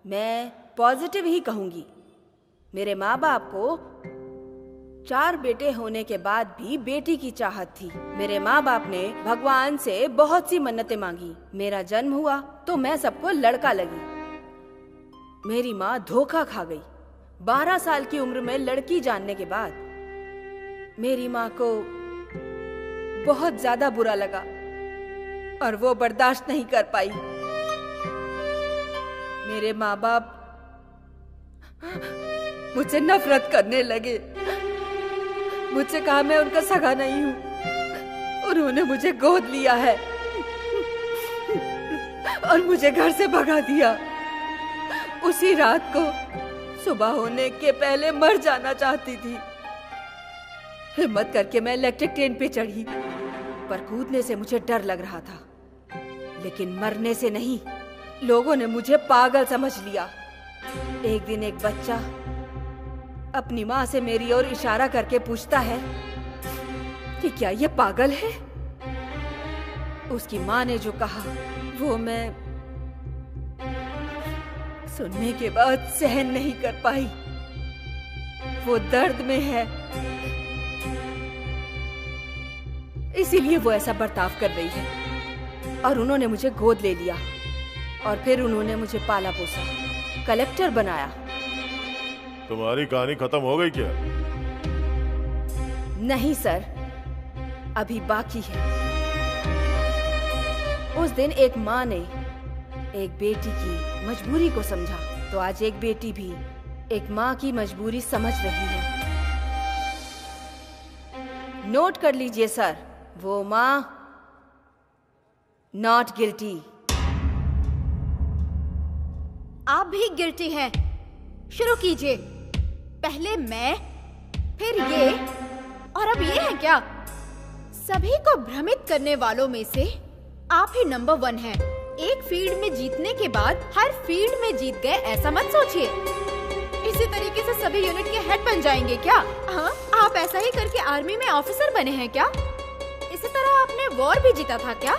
[SPEAKER 10] मैं पॉजिटिव ही कहूंगी। मेरे माँ बाप को 4 बेटे होने के बाद भी बेटी की चाहत थी। मेरे माँ बाप ने भगवान से बहुत सी मन्नतें मांगी। मेरा जन्म हुआ तो मैं सबको लड़का लगी। मेरी माँ धोखा खा गई। 12 साल की उम्र में लड़की जानने के बाद मेरी माँ को बहुत ज्यादा बुरा लगा और वो बर्दाश्त नहीं कर पाई। मेरे माँ बाप मुझसे नफरत करने लगे। मुझसे कहा मैं उनका सगा नहीं हूँ। उन्होंने मुझे गोद लिया है और मुझे घर से भगा दिया। उसी रात को सुबह होने के पहले मर जाना चाहती थी। हिम्मत करके मैं इलेक्ट्रिक ट्रेन पे चढ़ी, पर कूदने से मुझे डर लग रहा था, लेकिन मरने से नहीं। लोगों ने मुझे पागल समझ लिया। एक दिन एक बच्चा अपनी माँ से मेरी ओर इशारा करके पूछता है कि क्या ये पागल है। उसकी माँ ने जो कहा वो मैं सुनने के बाद सहन नहीं कर पाई। वो दर्द में है, इसीलिए वो ऐसा बर्ताव कर रही है। और उन्होंने मुझे गोद ले लिया और फिर उन्होंने मुझे पाला पोसा, कलेक्टर बनाया।
[SPEAKER 5] तुम्हारी कहानी खत्म हो गई क्या?
[SPEAKER 10] नहीं सर, अभी बाकी है। उस दिन एक माँ ने एक बेटी की मजबूरी को समझा, तो आज एक बेटी भी एक माँ की मजबूरी समझ रही है। नोट कर लीजिए सर, वो माँ नॉट गिल्टी।
[SPEAKER 3] आप भी गिल्टी हैं। शुरू कीजिए। पहले मैं, फिर ये, और अब ये है क्या? सभी को भ्रमित करने वालों में से आप ही नंबर 1 हैं। एक फील्ड में जीतने के बाद हर फील्ड में जीत गए, ऐसा मत सोचिए। इसी तरीके से सभी यूनिट के हेड बन जाएंगे क्या? हाँ, आप ऐसा ही करके आर्मी में ऑफिसर बने हैं क्या? इसी तरह आपने वॉर भी जीता था क्या?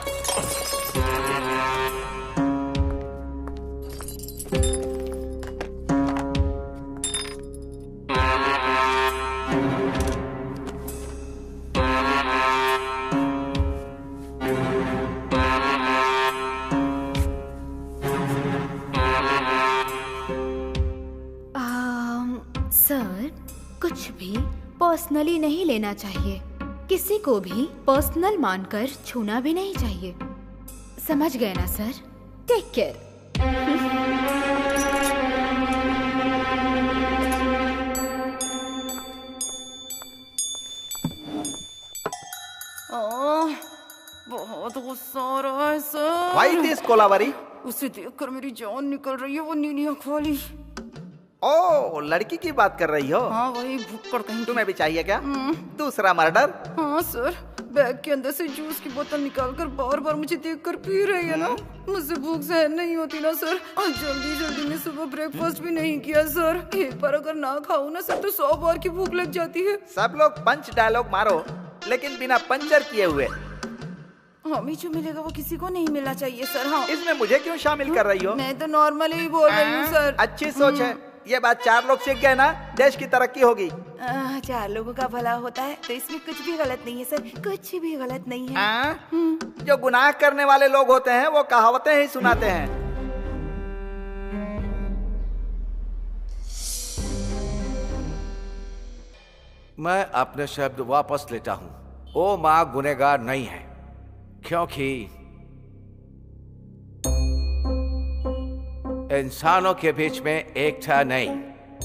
[SPEAKER 3] सर, कुछ भी पर्सनली नहीं लेना चाहिए। किसी को भी पर्सनल मानकर छूना भी नहीं चाहिए। समझ गए ना सर? Take care.
[SPEAKER 12] बहुत गुस्सा आ रहा है सर।
[SPEAKER 11] White is Kolaveri.
[SPEAKER 12] उसे देखकर मेरी जान निकल रही है, वो नीली आंख वाली।
[SPEAKER 11] ओ, लड़की की बात कर रही हो?
[SPEAKER 12] हाँ वही भुक्कड़ कहीं।
[SPEAKER 11] तुम्हें भी चाहिए क्या दूसरा मर्डर?
[SPEAKER 12] हाँ सर, बैग के अंदर से जूस की बोतल निकालकर बार बार मुझे देखकर पी रही है ना। मुझसे भूख सहन नहीं होती ना सर। और जल्दी जल्दी में सुबह ब्रेकफास्ट भी नहीं किया सर। एक बार अगर ना खाऊं ना सर तो 100 बार की भूख लग जाती है।
[SPEAKER 11] सब लोग पंच डायलॉग मारो, लेकिन बिना पंचर किए हुए।
[SPEAKER 12] हमें जो मिलेगा वो किसी को नहीं मिलना चाहिए सर। हाँ,
[SPEAKER 11] इसमें मुझे क्यों शामिल कर रही हो?
[SPEAKER 12] मैं तो नॉर्मली ही बोल रही हूँ सर।
[SPEAKER 11] अच्छी सोच है। ये बात 4 लोग सीख गए ना, देश की तरक्की होगी।
[SPEAKER 12] 4 लोगों का भला होता है तो इसमें कुछ भी गलत नहीं है सर, कुछ भी गलत नहीं है।
[SPEAKER 11] जो गुनाह करने वाले लोग होते हैं वो कहावतें ही सुनाते हैं।
[SPEAKER 8] मैं अपने शब्द वापस लेता हूं। वो माँ गुनहगार नहीं है, क्योंकि इंसानों के बीच में एकता नहीं।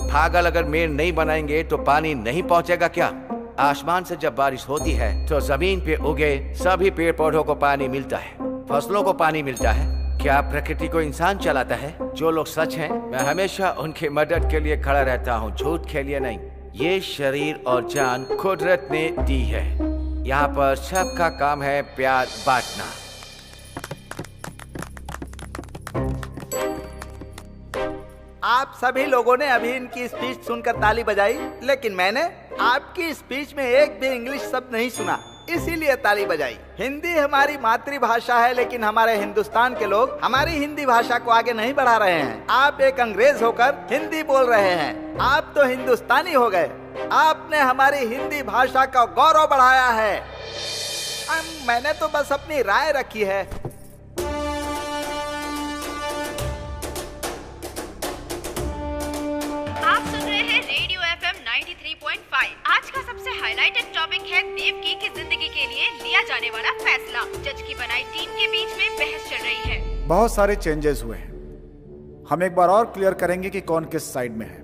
[SPEAKER 8] पागल अगर मेड़ नहीं बनाएंगे तो पानी नहीं पहुंचेगा क्या? आसमान से जब बारिश होती है तो जमीन पे उगे सभी पेड़ पौधों को पानी मिलता है, फसलों को पानी मिलता है। क्या प्रकृति को इंसान चलाता है? जो लोग सच हैं, मैं हमेशा उनकी मदद के लिए खड़ा रहता हूँ, झूठ के लिए नहीं। ये शरीर और जान कुदरत ने दी है। यहाँ पर सबका काम है प्यार बांटना।
[SPEAKER 11] आप सभी लोगों ने अभी इनकी स्पीच सुनकर ताली बजाई, लेकिन मैंने आपकी स्पीच में एक भी इंग्लिश शब्द नहीं सुना, इसीलिए ताली बजाई। हिंदी हमारी मातृभाषा है, लेकिन हमारे हिंदुस्तान के लोग हमारी हिंदी भाषा को आगे नहीं बढ़ा रहे हैं। आप एक अंग्रेज होकर हिंदी बोल रहे हैं। आप तो हिंदुस्तानी हो गए। आपने हमारी हिंदी भाषा का गौरव बढ़ाया है। मैंने तो बस अपनी राय रखी है।
[SPEAKER 3] आप सुन रहे हैं रेडियो FM 93.5। आज का सबसे हाईलाइटेड टॉपिक है देवकी की जिंदगी के लिए लिया जाने वाला फैसला। जज की बनाई टीम के बीच में बहस चल रही है।
[SPEAKER 13] बहुत सारे चेंजेस हुए हैं। हम एक बार और क्लियर करेंगे कि कौन किस साइड में है।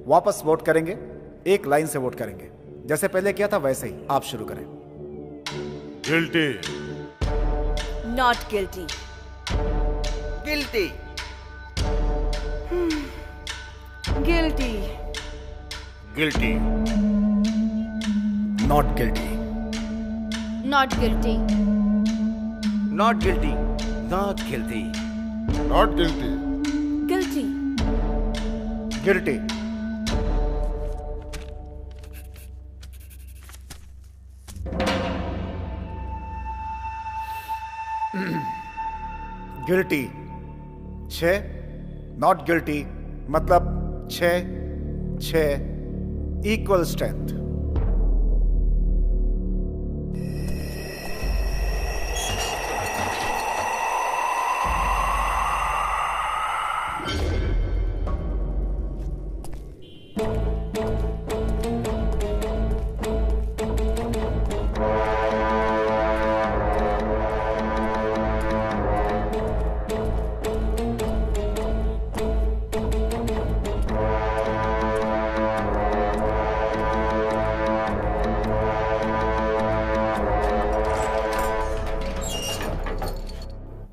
[SPEAKER 13] वापस वोट करेंगे, एक लाइन से वोट करेंगे, जैसे पहले किया था वैसे ही। आप शुरू करें।
[SPEAKER 5] Guilty.
[SPEAKER 10] Not guilty.
[SPEAKER 11] Guilty.
[SPEAKER 12] Guilty.
[SPEAKER 5] Guilty.
[SPEAKER 6] Not guilty.
[SPEAKER 3] Not guilty.
[SPEAKER 8] Not guilty. Not guilty.
[SPEAKER 7] Not guilty.
[SPEAKER 10] Guilty.
[SPEAKER 13] Guilty. Guilty 6, not guilty मतलब 6 इक्वल स्ट्रेंथ।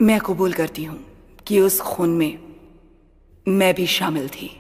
[SPEAKER 12] मैं कबूल करती हूँ कि उस खून में मैं भी शामिल थी।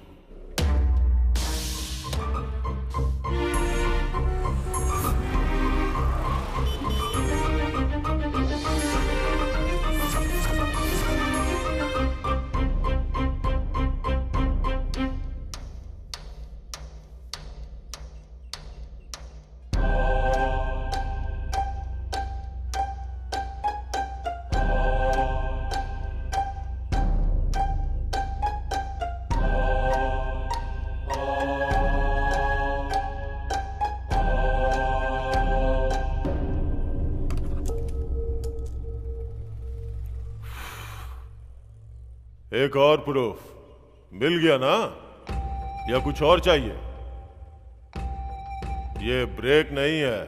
[SPEAKER 5] एक और प्रूफ मिल गया ना, या कुछ और चाहिए? ये ब्रेक नहीं है,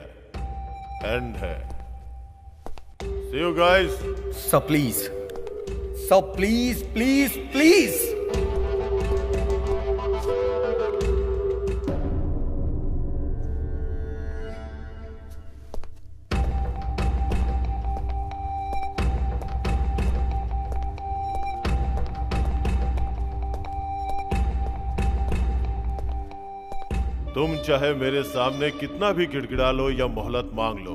[SPEAKER 5] एंड है। See you guys.
[SPEAKER 6] Sir please, sir please please please.
[SPEAKER 5] तुम चाहे मेरे सामने कितना भी गिड़गिड़ा लो या मोहलत मांग लो,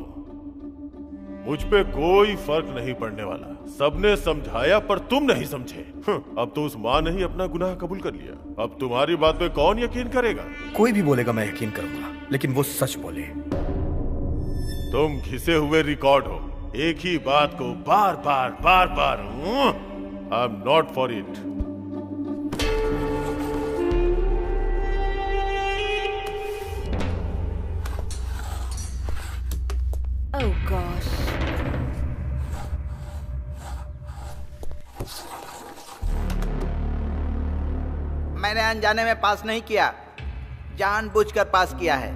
[SPEAKER 5] मुझ पे कोई फर्क नहीं पड़ने वाला। सबने समझाया पर तुम नहीं समझे। अब तो उस माँ ने ही अपना गुनाह कबूल कर लिया। अब तुम्हारी बात पे कौन यकीन करेगा?
[SPEAKER 6] कोई भी बोलेगा मैं यकीन करूंगा, लेकिन वो सच बोले।
[SPEAKER 5] तुम घिसे हुए रिकॉर्ड हो, एक ही बात को बार बार। I am not for it.
[SPEAKER 10] Oh gosh.
[SPEAKER 11] मैंने अनजाने में पास नहीं किया, जानबूझकर पास किया है।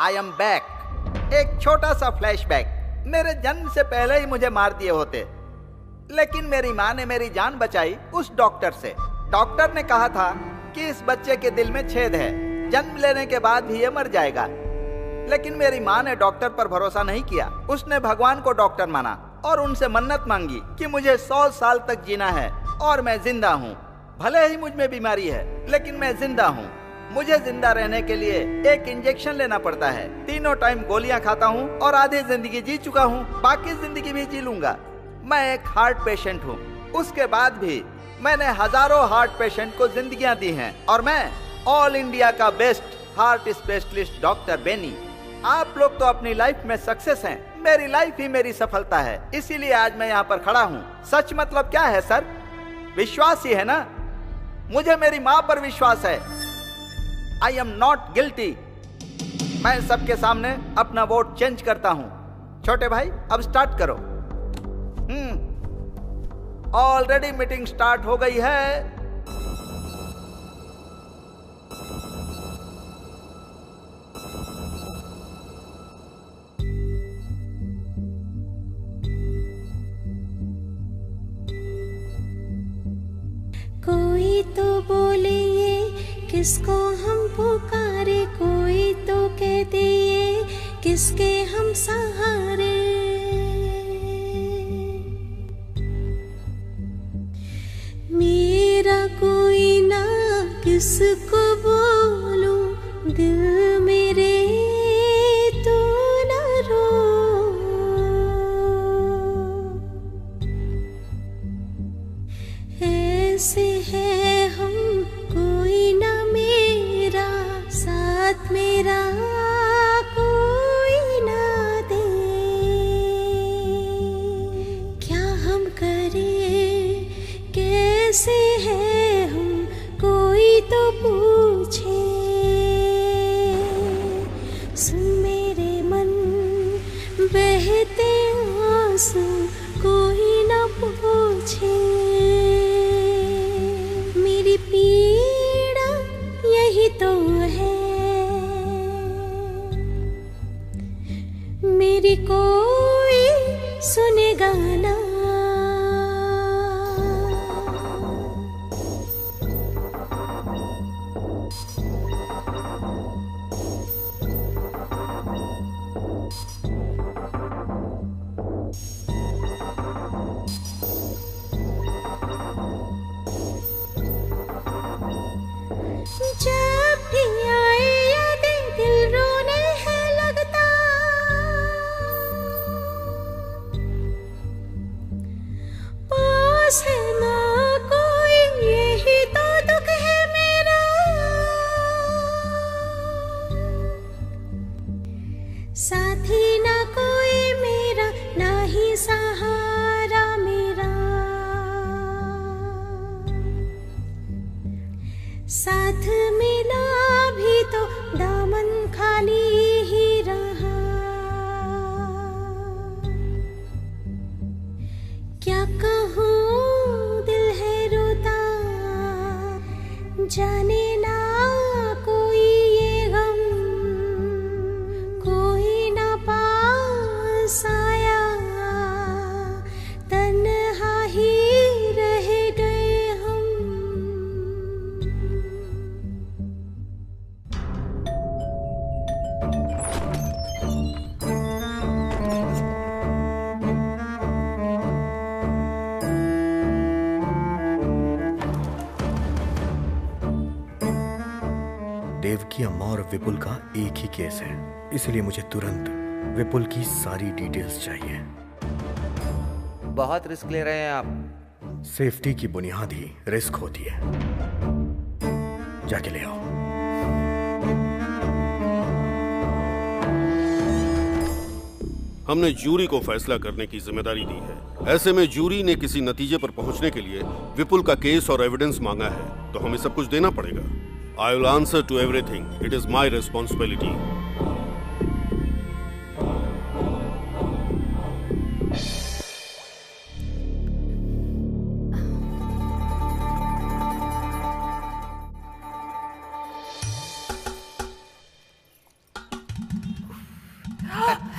[SPEAKER 11] I am back. एक छोटा सा फ्लैशबैक। मेरे जन्म से पहले ही मुझे मार दिए होते, लेकिन मेरी माँ ने मेरी जान बचाई उस डॉक्टर से। डॉक्टर ने कहा था कि इस बच्चे के दिल में छेद है, जन्म लेने के बाद भी ये मर जाएगा। लेकिन मेरी माँ ने डॉक्टर पर भरोसा नहीं किया। उसने भगवान को डॉक्टर माना और उनसे मन्नत मांगी कि मुझे 100 साल तक जीना है और मैं जिंदा हूँ। भले ही मुझ में बीमारी है, लेकिन मैं जिंदा हूँ। मुझे जिंदा रहने के लिए एक इंजेक्शन लेना पड़ता है। 3 टाइम गोलियां खाता हूँ और आधी जिंदगी जी चुका हूँ, बाकी जिंदगी भी जी लूंगा। मैं एक हार्ट पेशेंट हूँ। उसके बाद भी मैंने हजारों हार्ट पेशेंट को जिंदगियां दी हैं और मैं ऑल इंडिया का best heart specialist doctor Benny. आप लोग तो अपनी लाइफ में सक्सेस हैं, मेरी लाइफ ही मेरी सफलता है। इसीलिए आज मैं यहाँ पर खड़ा हूँ। सच मतलब क्या है सर? विश्वास ही है ना। मुझे मेरी माँ पर विश्वास है। आई एम नॉट गिल्टी। मैं सबके सामने अपना वोट चेंज करता हूँ। छोटे भाई अब स्टार्ट करो। ऑलरेडी मीटिंग स्टार्ट हो गई है।
[SPEAKER 14] कोई तो बोले ये किसको हम पुकारे, कोई तो कहते ये किसके हम सहारे। मेरा कोई ना किसको बोलूं, दिल मेरे तो ना रो। ऐसे है हम, कोई ना मेरा साथ, मेरा कोई ना दे। क्या हम करें, कैसे है हम, कोई तो पूछे। सुन मेरे मन बहते आंसू, कोई ना पूछे। मेरी पीड़ा यही तो है, मेरी कोई सुनेगा ना। जब भी आए यादें दिल रोने है लगता, पास है ना कोई यही तो दुख है मेरा। साथी ना कोई मेरा, ना ही सहारा मेरा। साथ मिला भी तो दामन खाली ही रहा। क्या कहूँ दिल है रोता, जाने ना कोई ये गम, कोई
[SPEAKER 6] की अम्मा और विपुल का एक ही केस है, इसलिए मुझे तुरंत विपुल की सारी डिटेल्स चाहिए।
[SPEAKER 8] बहुत रिस्क ले रहे हैं आप।
[SPEAKER 6] सेफ्टी की बुनियाद ही रिस्क होती है। जाके ले आओ।
[SPEAKER 9] हमने जूरी को फैसला करने की जिम्मेदारी दी है। ऐसे में जूरी ने किसी नतीजे पर पहुंचने के लिए विपुल का केस और एविडेंस मांगा है, तो हमें सब कुछ देना पड़ेगा। I will answer to everything. It is my responsibility.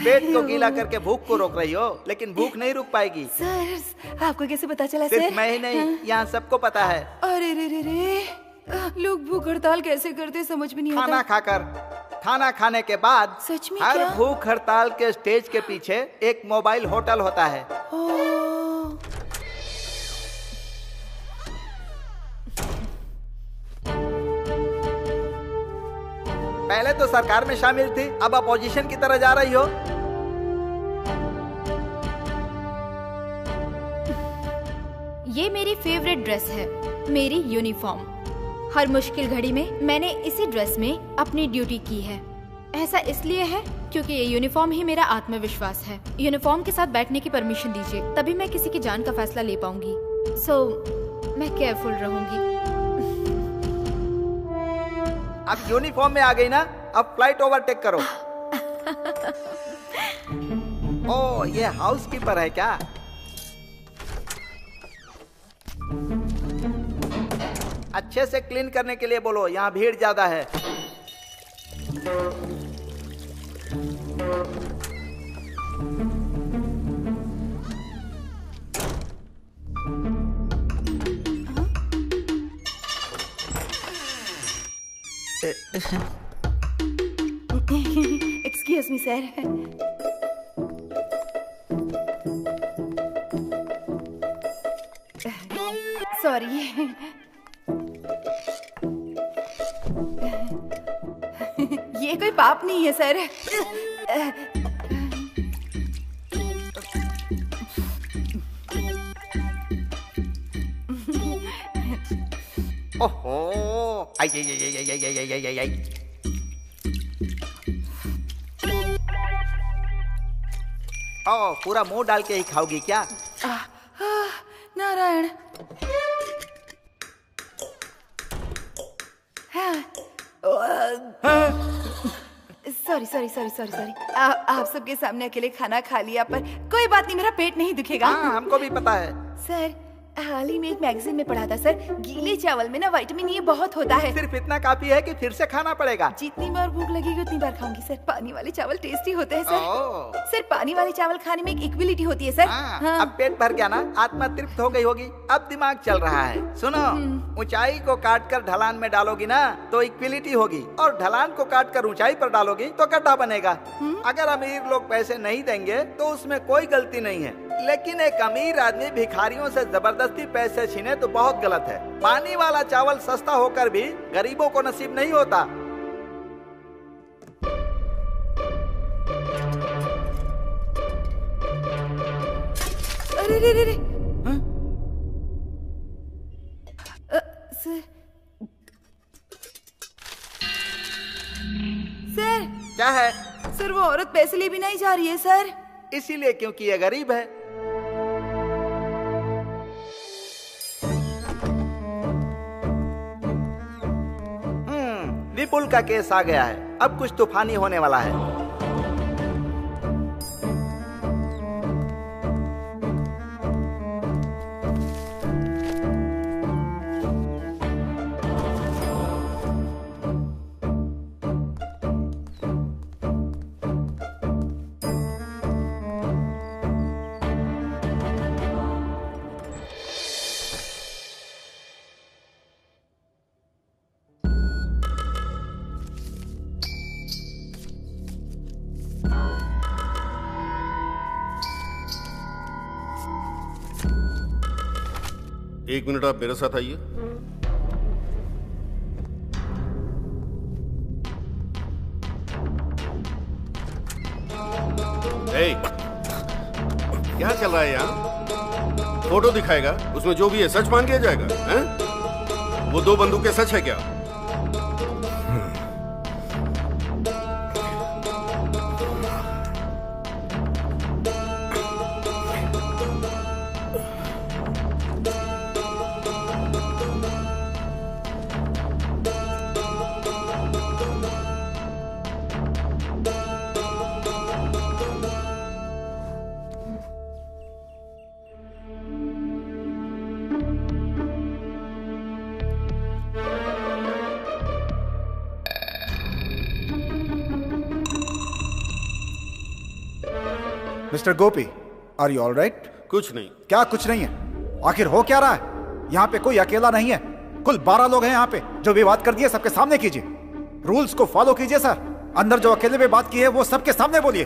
[SPEAKER 11] पेट को गीला करके भूख को रोक रही हो, लेकिन भूख नहीं रुक पाएगी।
[SPEAKER 10] सर, आपको कैसे पता चला
[SPEAKER 11] सिर्फ
[SPEAKER 10] सर?
[SPEAKER 11] मैं ही नहीं, यहाँ सबको पता है।
[SPEAKER 12] अरे रे रे रे, लोग भूख हड़ताल कैसे करते समझ में नहीं आता।
[SPEAKER 11] खाना खाकर, खाना खाने के बाद
[SPEAKER 12] सच में
[SPEAKER 11] हर
[SPEAKER 12] क्या?
[SPEAKER 11] भूख हड़ताल के स्टेज के पीछे एक मोबाइल होटल होता है। पहले तो सरकार में शामिल थी, अब अपोजिशन की तरह जा रही हो।
[SPEAKER 3] ये मेरी फेवरेट ड्रेस है, मेरी यूनिफॉर्म। हर मुश्किल घड़ी में मैंने इसी ड्रेस में अपनी ड्यूटी की है। ऐसा इसलिए है क्योंकि ये यूनिफॉर्म ही मेरा आत्मविश्वास है। यूनिफॉर्म के साथ बैठने की परमिशन दीजिए, तभी मैं किसी की जान का फैसला ले पाऊंगी। मैं केयरफुल रहूंगी।
[SPEAKER 11] अब यूनिफॉर्म में आ गई ना, अब फ्लाइट ओवरटेक करो। ओ, ये हाउसकीपर है क्या? अच्छे से क्लीन करने के लिए बोलो, यहाँ भीड़ ज्यादा है।
[SPEAKER 10] Excuse me sir. सॉरी। ये कोई पाप नहीं है सर।
[SPEAKER 11] ओहो, आई आई आई आई आई आई आई आई आई। ओ, पूरा मुंह डाल के ही खाओगी क्या?
[SPEAKER 12] Narayan.
[SPEAKER 10] Sorry sorry sorry sorry sorry. आप सबके सामने अकेले खाना खा लिया, पर कोई बात नहीं, मेरा पेट नहीं दुखेगा।
[SPEAKER 11] हाँ, हमको भी पता है।
[SPEAKER 10] सर, हाल ही में एक मैगजीन में पढ़ा था सर, गीले चावल में ना विटामिन ए बहुत होता है।
[SPEAKER 11] सिर्फ इतना काफी है कि फिर से खाना पड़ेगा।
[SPEAKER 10] जितनी बार भूख लगेगी उतनी बार खाऊंगी सर। पानी वाले चावल टेस्टी होते हैं सर। सर, पानी वाले चावल खाने में एक इक्विलिटी होती है सर।
[SPEAKER 11] हाँ। अब पेट भर गया ना, आत्मा तृप्त हो गई होगी, अब दिमाग चल रहा है। सुनो, ऊंचाई को काट कर ढलान में डालोगी ना तो इक्विलिटी होगी, और ढलान को काट कर ऊंचाई पर डालोगी तो गड्ढा बनेगा। अगर अमीर लोग पैसे नहीं देंगे तो उसमें कोई गलती नहीं है, लेकिन एक अमीर आदमी भिखारियों से जबरदस्ती पैसे छीने तो बहुत गलत है। पानी वाला चावल सस्ता होकर भी गरीबों को नसीब नहीं होता।
[SPEAKER 10] अरे रे रे रे। सर,
[SPEAKER 11] क्या है?
[SPEAKER 10] सर, वो औरत पैसे ले भी नहीं जा रही है सर।
[SPEAKER 11] इसीलिए क्योंकि ये गरीब है। विपुल का केस आ गया है, अब कुछ तूफानी होने वाला है।
[SPEAKER 9] एक मिनट, आप मेरे साथ आइए। क्या चल रहा है यहाँ? फोटो दिखाएगा, उसमें जो भी है सच मान लिया जाएगा, हैं? वो 2 बंदूकें सच है क्या?
[SPEAKER 13] Mister Gopi, are you all right?
[SPEAKER 9] कुछ नहीं।
[SPEAKER 13] क्या कुछ नहीं है? आखिर हो क्या रहा है? यहाँ पे कोई अकेला नहीं है, कुल 12 लोग हैं यहाँ पे। जो भी बात कर दी है सबके सामने कीजिए, रूल्स को फॉलो कीजिए सर। अंदर जो अकेले में बात की है वो सबके सामने बोलिए।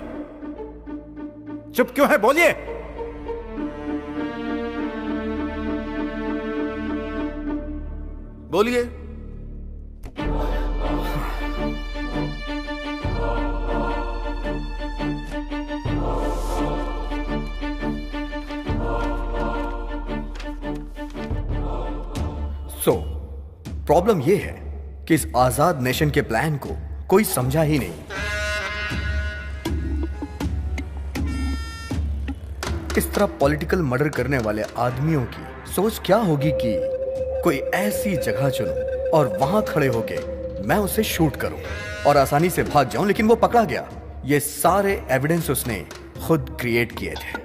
[SPEAKER 13] चुप क्यों है, बोलिए।
[SPEAKER 9] बोलिए।
[SPEAKER 6] प्रॉब्लम यह है कि इस आजाद नेशन के प्लान को कोई समझा ही नहीं। इस तरह पॉलिटिकल मर्डर करने वाले आदमियों की सोच क्या होगी कि कोई ऐसी जगह चुनूं और वहां खड़े होके मैं उसे शूट करूं और आसानी से भाग जाऊं, लेकिन वो पकड़ा गया। ये सारे एविडेंस उसने खुद क्रिएट किए थे।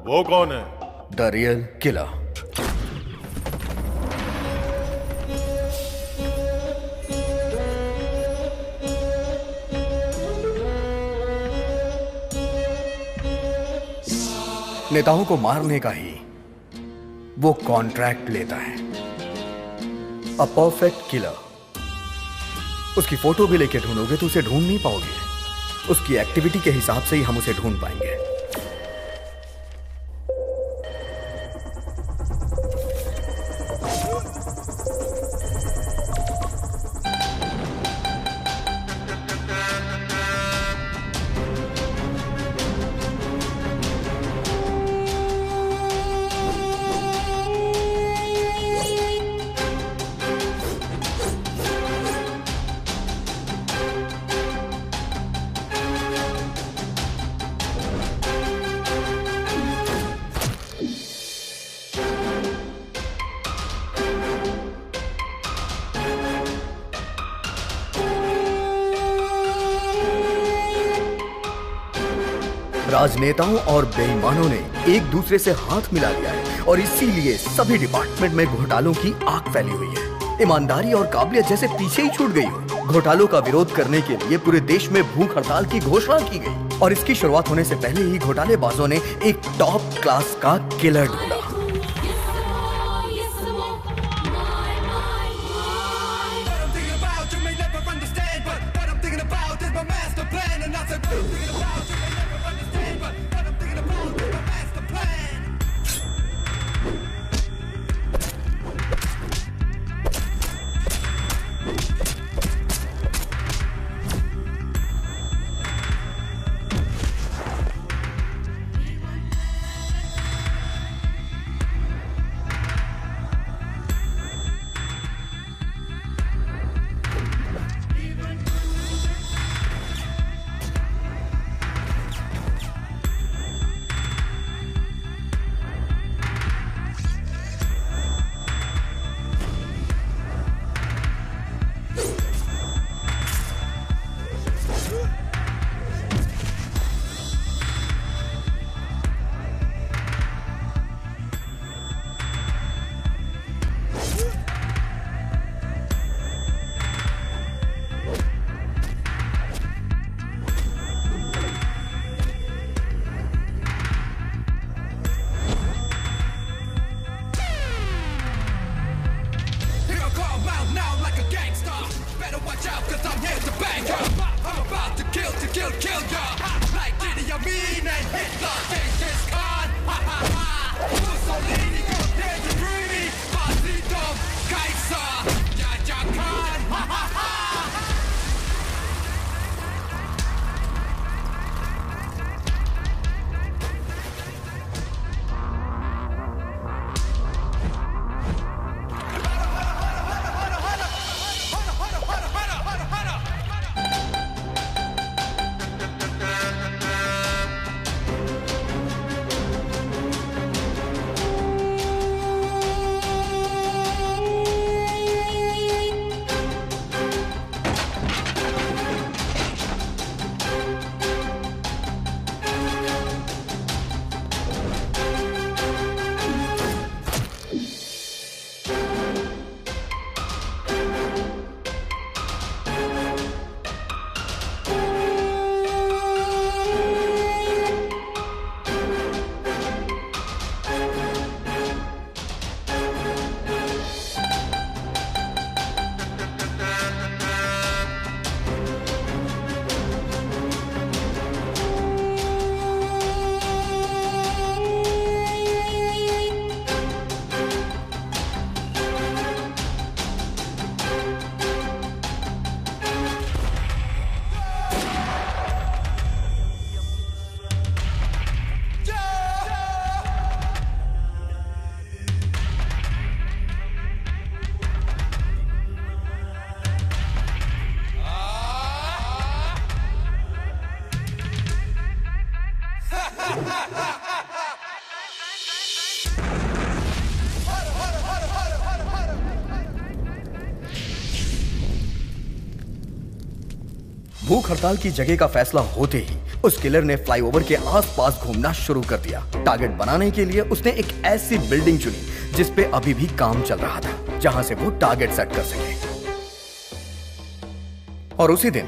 [SPEAKER 5] वो कौन है?
[SPEAKER 6] The real killer. नेताओं को मारने का ही वो कॉन्ट्रैक्ट लेता है। A perfect killer. उसकी फोटो भी लेके ढूंढोगे तो उसे ढूंढ नहीं पाओगे। उसकी एक्टिविटी के हिसाब से ही हम उसे ढूंढ पाएंगे। राजनेताओं और बेईमानों ने एक दूसरे से हाथ मिला लिया है और इसीलिए सभी डिपार्टमेंट में घोटालों की आग फैली हुई है। ईमानदारी और काबिलियत जैसे पीछे ही छूट गई हो। घोटालों का विरोध करने के लिए पूरे देश में भूख हड़ताल की घोषणा की गई और इसकी शुरुआत होने से पहले ही घोटालेबाजों ने एक टॉप क्लास का किलर ढूंढा। भूख हड़ताल की जगह का फैसला होते ही उस किलर ने फ्लाईओवर के आसपास घूमना शुरू कर दिया। टारगेट बनाने के लिए उसने एक ऐसी बिल्डिंग चुनी जिस पे अभी भी काम चल रहा था, जहां से वो टारगेट सेट कर सके। और उसी दिन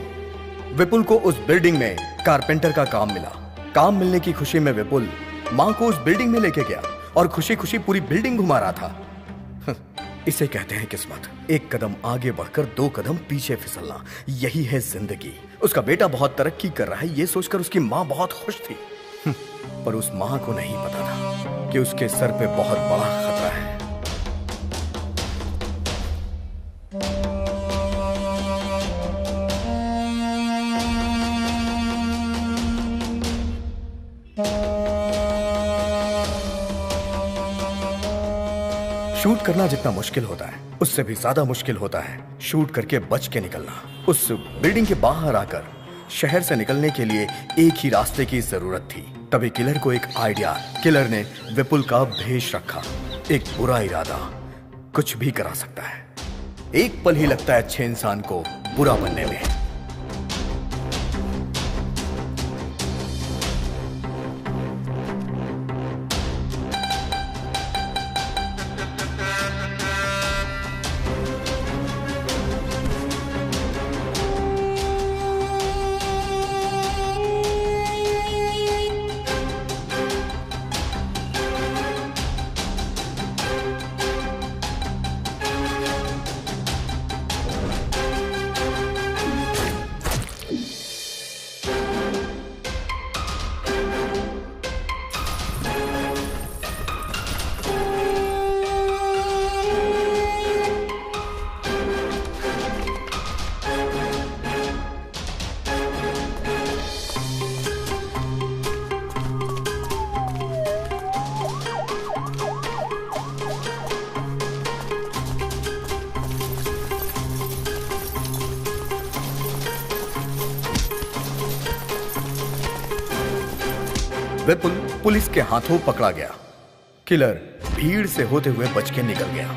[SPEAKER 6] विपुल को उस बिल्डिंग में कारपेंटर का काम मिला। काम मिलने की खुशी में विपुल मां को उस बिल्डिंग में लेके गया और खुशी खुशी पूरी बिल्डिंग घुमा रहा था। इसे कहते हैं किस्मत। एक कदम आगे बढ़कर 2 कदम पीछे फिसलना, यही है जिंदगी। उसका बेटा बहुत तरक्की कर रहा है, ये सोचकर उसकी मां बहुत खुश थी। पर उस मां को नहीं पता था कि उसके सर पे बहुत बड़ा खतरा है। शूट करना जितना मुश्किल होता है, उससे भी ज्यादा मुश्किल होता है शूट करके बच के निकलना। उस बिल्डिंग के बाहर आकर शहर से निकलने के लिए एक ही रास्ते की जरूरत थी। तभी किलर को एक आइडिया। किलर ने विपुल का भेष रखा। एक बुरा इरादा कुछ भी करा सकता है। एक पल ही लगता है अच्छे इंसान को बुरा बनने में। विपुल पुलिस के हाथों पकड़ा गया। किलर भीड़ से होते हुए बच के निकल गया।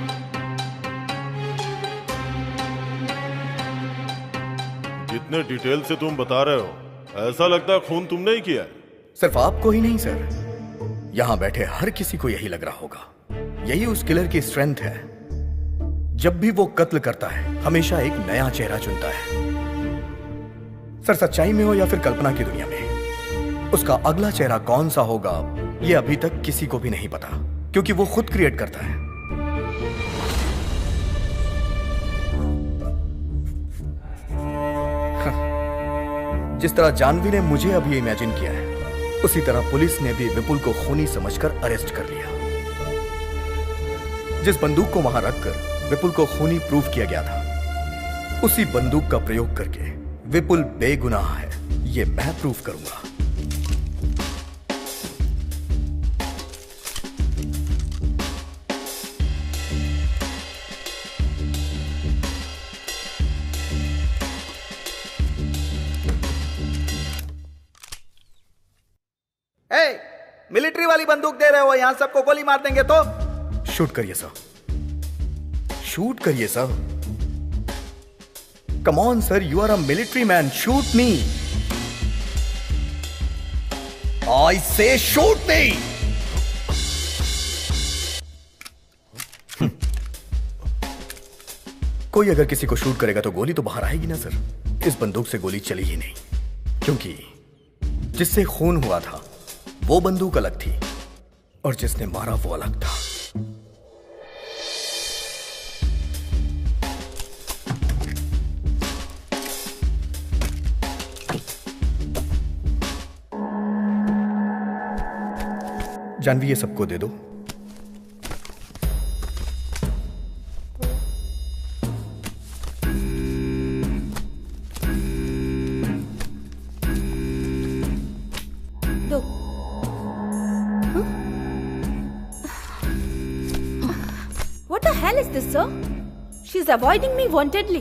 [SPEAKER 5] जितने डिटेल से तुम बता रहे हो, ऐसा लगता है खून तुमने ही किया है।
[SPEAKER 6] सिर्फ आपको ही नहीं सर, यहां बैठे हर किसी को यही लग रहा होगा। यही उस किलर की स्ट्रेंथ है। जब भी वो कत्ल करता है, हमेशा एक नया चेहरा चुनता है। सर, सच्चाई में हो या फिर कल्पना की दुनिया में, उसका अगला चेहरा कौन सा होगा ये अभी तक किसी को भी नहीं पता, क्योंकि वो खुद क्रिएट करता है। जिस तरह जानवी ने मुझे अभी इमेजिन किया है, उसी तरह पुलिस ने भी विपुल को खूनी समझकर अरेस्ट कर लिया। जिस बंदूक को वहां रखकर विपुल को खूनी प्रूव किया गया था, उसी बंदूक का प्रयोग करके विपुल बेगुनाह है, ये मैं प्रूव करूंगा।
[SPEAKER 11] मिलिट्री वाली बंदूक दे रहे हो, यहां सबको गोली मार देंगे तो?
[SPEAKER 6] शूट करिए सर, शूट करिए sir. Come on sir, you are a military man, shoot me. I say shoot मी। कोई अगर किसी को शूट करेगा तो गोली तो बाहर आएगी ना सर। इस बंदूक से गोली चली ही नहीं, क्योंकि जिससे खून हुआ था वो बंदूक अलग थी और जिसने मारा वो अलग था। जानवी, ये सबको दे दो।
[SPEAKER 10] What the hell is this, sir? She's avoiding me wantedly.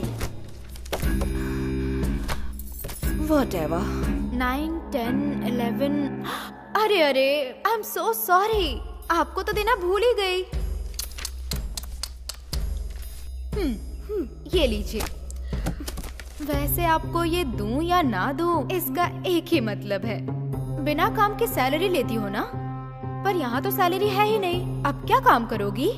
[SPEAKER 10] Whatever.
[SPEAKER 3] 9, 10, 11. अरे अरे, आई एम सो सॉरी, आपको तो देना भूल ही गई। ये लीजिए। वैसे आपको ये दूं या ना दूं, इसका एक ही मतलब है, बिना काम के सैलरी लेती हो ना? पर यहाँ तो सैलरी है ही नहीं, अब क्या काम करोगी?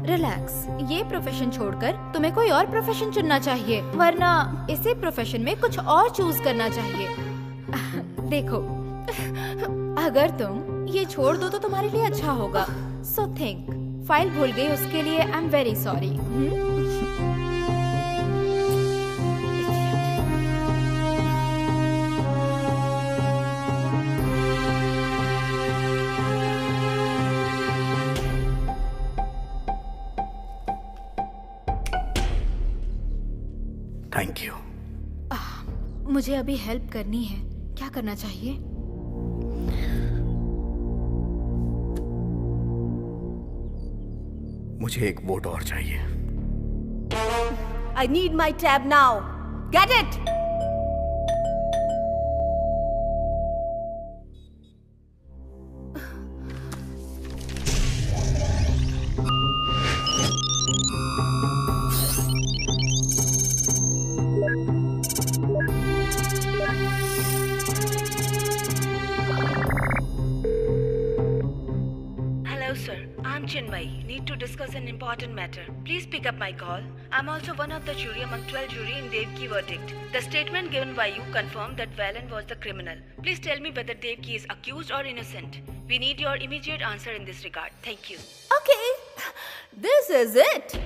[SPEAKER 3] रिलैक्स, ये प्रोफेशन छोड़कर तुम्हें कोई और प्रोफेशन चुनना चाहिए, वरना इसी प्रोफेशन में कुछ और चूज करना चाहिए। देखो, अगर तुम ये छोड़ दो तो तुम्हारे लिए अच्छा होगा। So think. फाइल भूल गई, उसके लिए I am very sorry.
[SPEAKER 6] Thank you.
[SPEAKER 3] मुझे अभी हेल्प करनी है, क्या करना चाहिए?
[SPEAKER 6] मुझे एक वोट और चाहिए।
[SPEAKER 10] I need my tab now. Get it?
[SPEAKER 15] Need to discuss an important matter. Please pick up my call. I'm also one of the jury among 12 jury in Devki verdict. The statement given by you confirmed that Valen was the criminal. Please tell me whether Devki is accused or innocent. We need your immediate answer in this regard. Thank you.
[SPEAKER 10] Okay, this is it.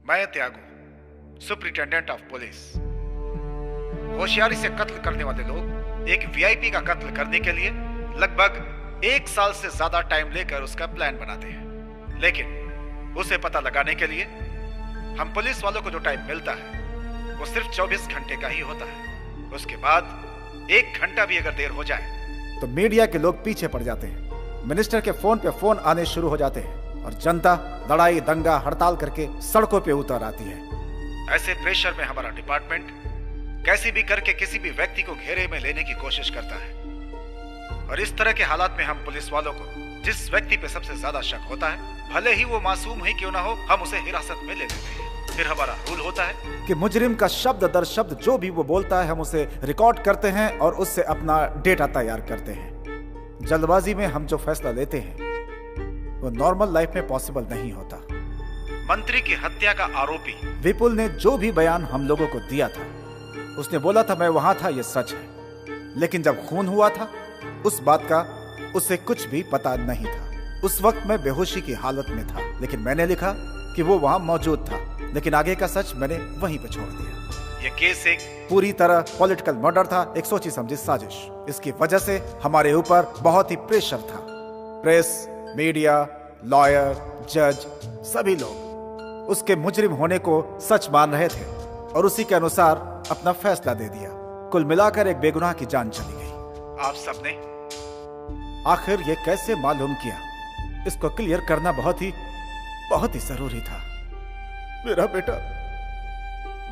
[SPEAKER 2] मैं त्यागू, superintendent of police. होशियारी से कत्ल करने वाले लोग एक VIP का कत्ल करने के लिए लगभग 1 साल से ज्यादा टाइम लेकर उसका प्लान बनाते हैं, लेकिन उसे पता लगाने के लिए हम पुलिस वालों को जो टाइम मिलता है वो सिर्फ 24 घंटे का ही होता है। उसके बाद 1 घंटा भी अगर देर हो जाए
[SPEAKER 13] तो मीडिया के लोग पीछे पड़ जाते हैं, मिनिस्टर के फोन पे फोन आने शुरू हो जाते हैं और जनता लड़ाई दंगा हड़ताल करके सड़कों पे उतर आती है।
[SPEAKER 2] ऐसे प्रेशर में हमारा डिपार्टमेंट कैसी भी करके किसी भी व्यक्ति को घेरे में लेने की कोशिश करता है, और इस तरह के हालात में हम पुलिस वालों को जिस व्यक्ति पे सबसे ज्यादा शक होता है, भले ही वो मासूम ही क्यों ना हो, हम उसे हिरासत में ले लेते हैं। फिर हमारा रूल होता है
[SPEAKER 13] कि मुजरिम का शब्द दर शब्द जो भी वो बोलता है हम उसे रिकॉर्ड करते हैं और उससे अपना डेटा तैयार करते हैं। जल्दबाजी में हम जो फैसला लेते हैं वो नॉर्मल लाइफ में पॉसिबल नहीं होता।
[SPEAKER 2] मंत्री की हत्या का आरोपी
[SPEAKER 13] विपुल ने जो भी बयान हम लोगों को दिया था, उसने बोला था मैं वहां था, ये सच है, लेकिन जब खून हुआ था उस बात का उसे कुछ भी पता नहीं था। उस वक्त मैं बेहोशी की हालत में था, लेकिन मैंने लिखा कि वो वहां मौजूद था, लेकिन आगे का सच मैंने वहीं पे छोड़ दिया।
[SPEAKER 2] ये केस एक
[SPEAKER 13] पूरी तरह पॉलिटिकल मर्डर था, एक सोची समझी साजिश। इसकी वजह से हमारे ऊपर बहुत ही प्रेशर था। प्रेस, मीडिया, लॉयर, जज, सभी लोग उसके मुजरिम होने को सच मान रहे थे और उसी के अनुसार अपना फैसला दे दिया। कुल मिलाकर एक बेगुनाह की जान चली गई।
[SPEAKER 2] आप सबने
[SPEAKER 13] आखिर ये कैसे मालूम किया, इसको क्लियर करना बहुत ही जरूरी था। मेरा बेटा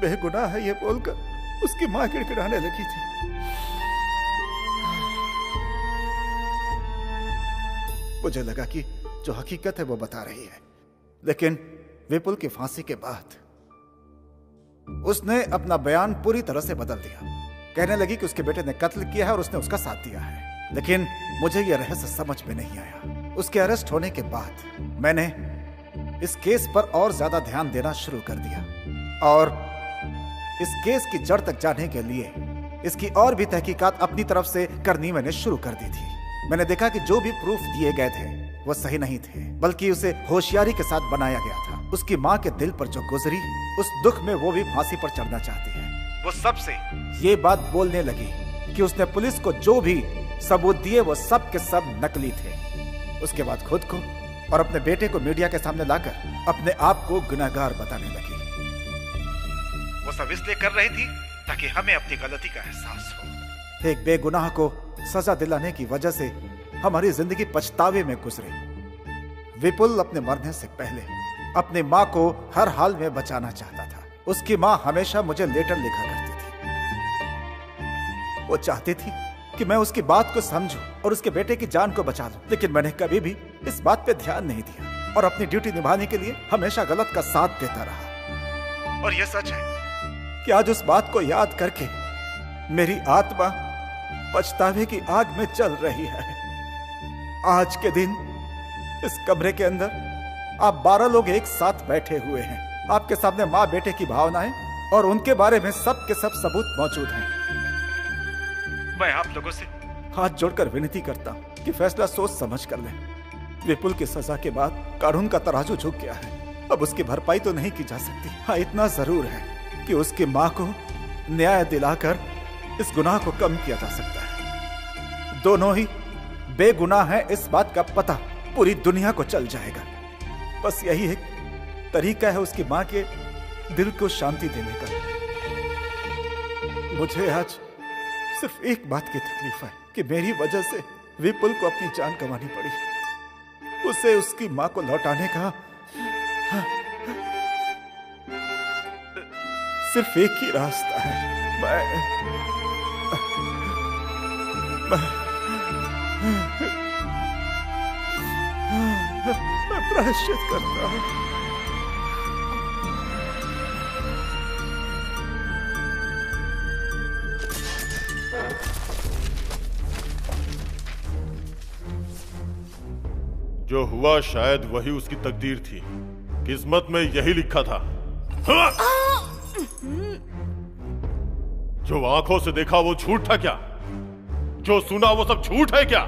[SPEAKER 13] बेगुनाह है ये बोलकर उसकी मां गिड़गिड़ाने लगी थी। मुझे लगा कि जो हकीकत है वो बता रही है, लेकिन विपुल की फांसी के बाद उसने अपना बयान पूरी तरह से बदल दिया। कहने लगी कि उसके बेटे ने कत्ल किया है और उसने उसका साथ दिया है, लेकिन मुझे यह रहस्य समझ में नहीं आया। उसके अरेस्ट होने के बाद मैंने इस केस पर और ज्यादा ध्यान देना शुरू कर दिया और इस केस की जड़ तक जाने के लिए इसकी और भी तहकीकात अपनी तरफ से करनी मैंने शुरू कर दी थी। मैंने देखा कि जो भी प्रूफ दिए गए थे वो सही नहीं थे, बल्कि उसे होशियारी के साथ बनाया गया था। उसकी माँ के दिल पर जो गुजरी, उस दुख में वो भी फांसी पर चढ़ना चाहती है।
[SPEAKER 2] वो सबसे
[SPEAKER 13] ये बात बोलने लगी कि उसने पुलिस को जो भी सबूत दिए वो सब के सब नकली थे। उसके बाद खुद को और अपने बेटे को मीडिया के सामने लाकर अपने आप को गुनहगार बताने लगी।
[SPEAKER 2] वो सब इसलिए कर रही थी ताकि हमें अपनी गलती का एहसास हो।
[SPEAKER 13] एक बेगुनाह को सजा दिलाने की वजह से हमारी जिंदगी पछतावे में गुजरी। विपुल अपने मरने से पहले अपनी माँ को हर हाल में बचाना चाहता था। उसकी माँ हमेशा मुझे लेटर लिखा करती थी। वो चाहती थी कि मैं उसकी बात को समझूं और उसके बेटे की जान को बचा लूं, लेकिन मैंने कभी भी इस बात पे ध्यान नहीं दिया और अपनी ड्यूटी निभाने के लिए हमेशा गलत का साथ देता रहा।
[SPEAKER 2] और यह सच है
[SPEAKER 13] कि आज उस बात को याद करके मेरी आत्मा पछतावे की आग में जल रही है। आज के दिन इस कमरे के अंदर आप 12 लोग एक साथ बैठे हुए हैं। आपके सामने माँ बेटे की भावनाएं और उनके बारे में सब के सब सबूत मौजूद हैं।
[SPEAKER 2] मैं आप लोगों से
[SPEAKER 13] हाथ जोड़कर विनती करता हूं कि फैसला सोच समझ कर लें। विपुल की सजा के बाद कानून का तराजू झुक गया है। अब उसकी भरपाई तो नहीं की जा सकती। हाँ, इतना जरूर है कि उसकी माँ को न्याय दिलाकर इस गुनाह को कम किया जा सकता है। दोनों ही बेगुनाह हैं, इस बात का पता पूरी दुनिया को चल जाएगा। बस यही एक तरीका है उसकी माँ के दिल को शांति देने का। मुझे आज सिर्फ एक बात की तकलीफ है कि मेरी वजह से विपुल को अपनी जान गंवानी पड़ी। उसे उसकी माँ को लौटाने का सिर्फ एक ही रास्ता है। मैं प्रायश्चित करता हूं।
[SPEAKER 5] जो हुआ शायद वही उसकी तकदीर थी। किस्मत में यही लिखा था। जो आंखों से देखा वो झूठ था क्या? जो सुना वो सब झूठ है क्या?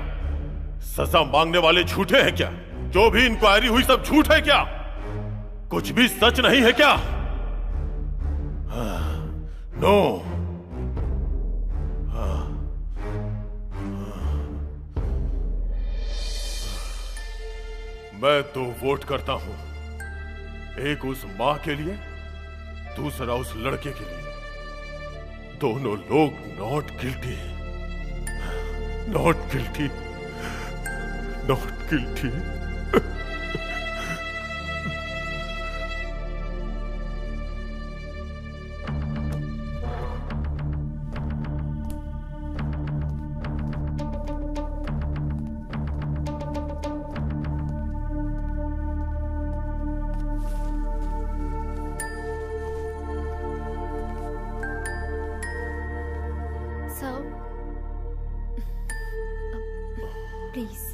[SPEAKER 5] सजा मांगने वाले झूठे हैं क्या? जो भी इंक्वायरी हुई सब झूठ है क्या? कुछ भी सच नहीं है क्या? नो। मैं तो वोट करता हूं, एक उस मां के लिए, दूसरा उस लड़के के लिए। दोनों लोग not guilty, not guilty, not guilty.
[SPEAKER 3] Please.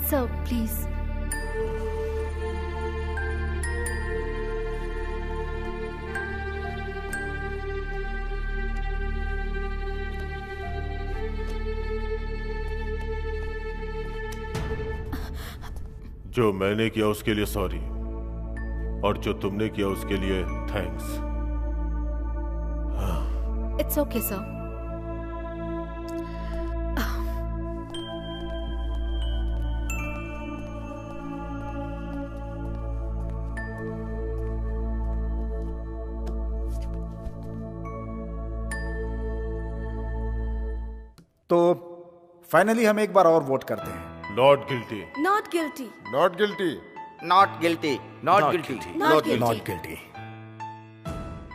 [SPEAKER 3] Sir, please.
[SPEAKER 5] जो मैंने किया उसके लिए सॉरी, और जो तुमने किया उसके लिए थैंक्स।
[SPEAKER 3] It's okay, sir.
[SPEAKER 13] तो फाइनली हम एक बार और वोट करते हैं।
[SPEAKER 5] Not guilty,
[SPEAKER 10] not guilty,
[SPEAKER 7] not guilty,
[SPEAKER 11] not guilty,
[SPEAKER 8] not guilty,
[SPEAKER 10] not guilty,
[SPEAKER 13] not guilty.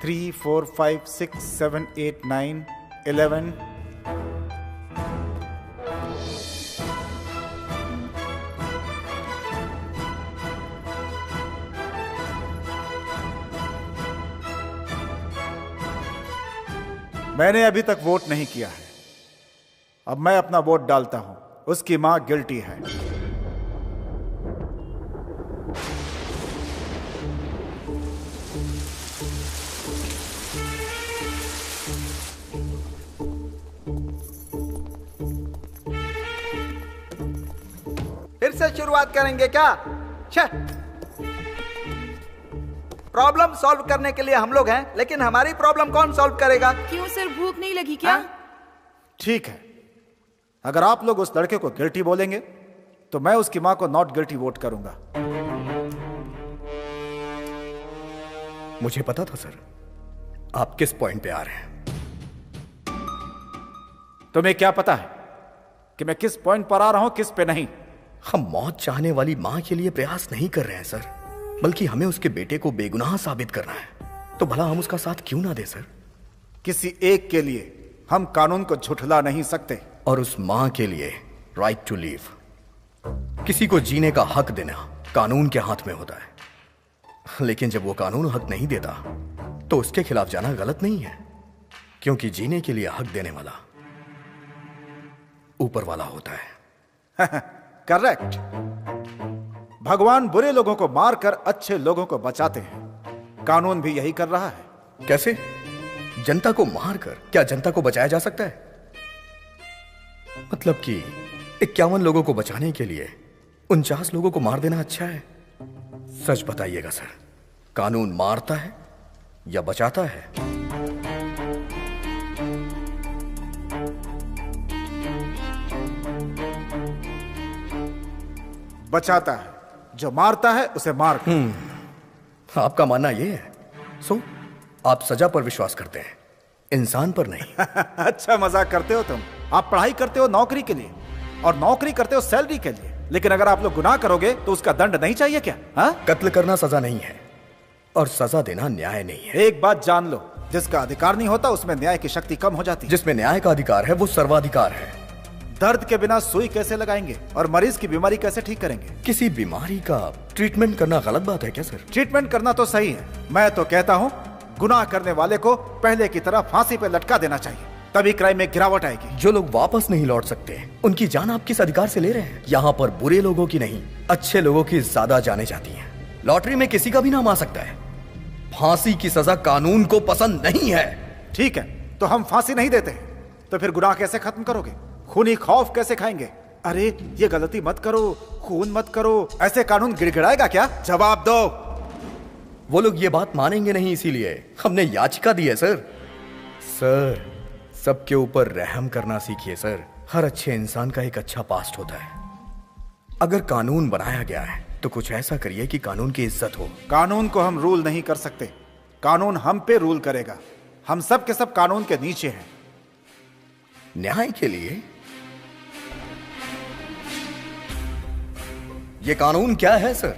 [SPEAKER 13] 3, 4, 5, 6, 7, 8, 9, 11। मैंने अभी तक वोट नहीं किया है। अब मैं अपना वोट डालता हूं। उसकी मां गिल्टी है।
[SPEAKER 11] फिर से शुरुआत करेंगे क्या? प्रॉब्लम सॉल्व करने के लिए हम लोग हैं, लेकिन हमारी प्रॉब्लम कौन सॉल्व करेगा?
[SPEAKER 10] क्यों सर, भूख नहीं लगी क्या?
[SPEAKER 13] ठीक है, अगर आप लोग उस लड़के को गिल्टी बोलेंगे तो मैं उसकी मां को नॉट गिल्टी वोट करूंगा।
[SPEAKER 6] मुझे पता था सर आप किस पॉइंट पे आ रहे हैं।
[SPEAKER 13] तुम्हें क्या पता है कि मैं किस पॉइंट पर आ रहा हूं, किस पे नहीं?
[SPEAKER 6] हम मौत चाहने वाली मां के लिए प्रयास नहीं कर रहे हैं सर, बल्कि हमें उसके बेटे को बेगुनाह साबित करना है। तो भला हम उसका साथ क्यों ना दे सर?
[SPEAKER 13] किसी एक के लिए हम कानून को झुठला नहीं सकते।
[SPEAKER 6] और उस मां के लिए राइट टू लीव, किसी को जीने का हक देना कानून के हाथ में होता है। लेकिन जब वो कानून हक नहीं देता तो उसके खिलाफ जाना गलत नहीं है, क्योंकि जीने के लिए हक देने वाला ऊपर वाला होता है।
[SPEAKER 13] करेक्ट। भगवान बुरे लोगों को मारकर अच्छे लोगों को बचाते हैं। कानून भी यही कर रहा है।
[SPEAKER 6] कैसे? जनता को मारकर क्या जनता को बचाया जा सकता है? मतलब कि 51 लोगों को बचाने के लिए 49 लोगों को मार देना अच्छा है? सच बताइएगा सर, कानून मारता है या बचाता है?
[SPEAKER 13] बचाता है। जो मारता है उसे मार।
[SPEAKER 6] आपका मानना यह है? सो आप सजा पर विश्वास करते हैं, इंसान पर नहीं।
[SPEAKER 13] अच्छा मजाक करते हो तुम। आप पढ़ाई करते हो नौकरी के लिए और नौकरी करते हो सैलरी के लिए, लेकिन अगर आप लोग गुनाह करोगे तो उसका दंड नहीं चाहिए क्या? हाँ?
[SPEAKER 6] कत्ल करना सजा नहीं है और सजा देना न्याय नहीं है।
[SPEAKER 13] एक बात जान लो, जिसका अधिकार नहीं होता उसमें न्याय की शक्ति कम हो जाती है।
[SPEAKER 6] जिसमें न्याय का अधिकार है वो सर्वाधिकार है।
[SPEAKER 13] दर्द के बिना सुई कैसे लगाएंगे और मरीज की बीमारी कैसे ठीक करेंगे?
[SPEAKER 6] किसी बीमारी का ट्रीटमेंट करना गलत बात है क्या सर?
[SPEAKER 13] ट्रीटमेंट करना तो सही है। मैं तो कहता हूँ गुनाह करने वाले को पहले की तरह फांसी पे लटका देना चाहिए, तभी क्राइम में गिरावट आएगी।
[SPEAKER 6] जो लोग वापस नहीं लौट सकते उनकी जान आप किस अधिकार से ले रहे हैं? यहाँ पर बुरे लोगों की नहीं, अच्छे लोगों की ज्यादा जाने जाती हैं। लॉटरी में किसी का भी नाम आ सकता है। फांसी की सजा कानून को पसंद नहीं है।
[SPEAKER 13] ठीक है, तो हम फांसी नहीं देते, तो फिर गुनाह कैसे खत्म करोगे? खूनी खौफ कैसे खाएंगे? अरे ये गलती मत करो, खून मत करो, ऐसे कानून गिड़गिड़ाएगा क्या? जवाब दो।
[SPEAKER 6] वो लोग ये बात मानेंगे नहीं, इसीलिए हमने याचिका दी है सर। सर, सबके ऊपर रहम करना सीखिए सर। हर अच्छे इंसान का एक अच्छा पास्ट होता है। अगर कानून बनाया गया है तो कुछ ऐसा करिए कि कानून की इज्जत हो।
[SPEAKER 13] कानून को हम रूल नहीं कर सकते, कानून हम पे रूल करेगा। हम सब के सब कानून के नीचे हैं।
[SPEAKER 6] न्याय के लिए ये कानून क्या है सर?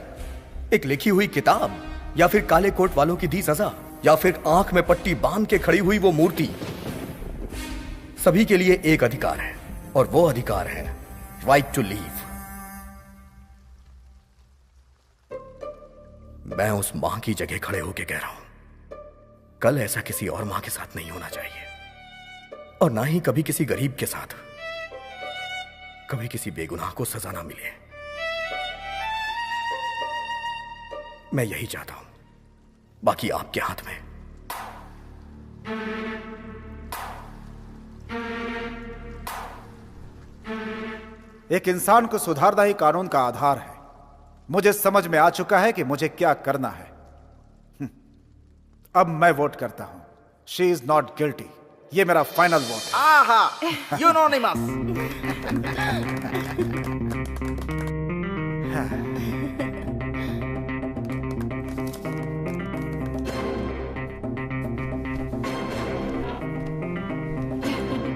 [SPEAKER 6] एक लिखी हुई किताब, या फिर काले कोट वालों की दी सजा, या फिर आंख में पट्टी बांध के खड़ी हुई वो मूर्ति? सभी के लिए एक अधिकार है और वो अधिकार है राइट टू लीव। मैं उस मां की जगह खड़े होकर कह रहा हूं, कल ऐसा किसी और मां के साथ नहीं होना चाहिए, और ना ही कभी किसी गरीब के साथ, कभी किसी बेगुनाह को सजा ना मिले। मैं यही चाहता हूं, बाकी आपके हाथ में।
[SPEAKER 13] एक इंसान को सुधारना ही कानून का आधार है। मुझे समझ में आ चुका है कि मुझे क्या करना है। अब मैं वोट करता हूं। She is not guilty. ये मेरा फाइनल वोट।
[SPEAKER 11] आहा, यूनोनिमस।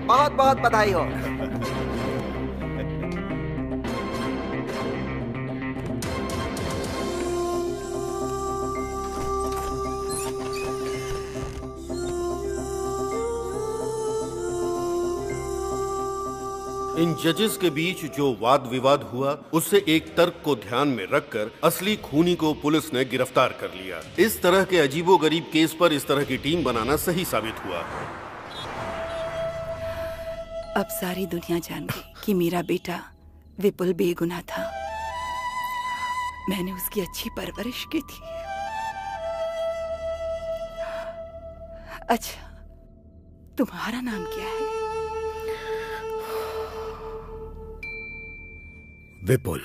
[SPEAKER 11] बहुत बहुत बधाई हो।
[SPEAKER 9] इन जजेस के बीच जो वाद विवाद हुआ उससे एक तर्क को ध्यान में रखकर असली खूनी को पुलिस ने गिरफ्तार कर लिया। इस तरह के अजीबोगरीब केस पर इस तरह की टीम बनाना सही साबित हुआ।
[SPEAKER 15] अब सारी दुनिया जान गई कि मेरा बेटा विपुल बेगुनाह था। मैंने उसकी अच्छी परवरिश की थी। अच्छा, तुम्हारा नाम क्या है?
[SPEAKER 6] विपुल।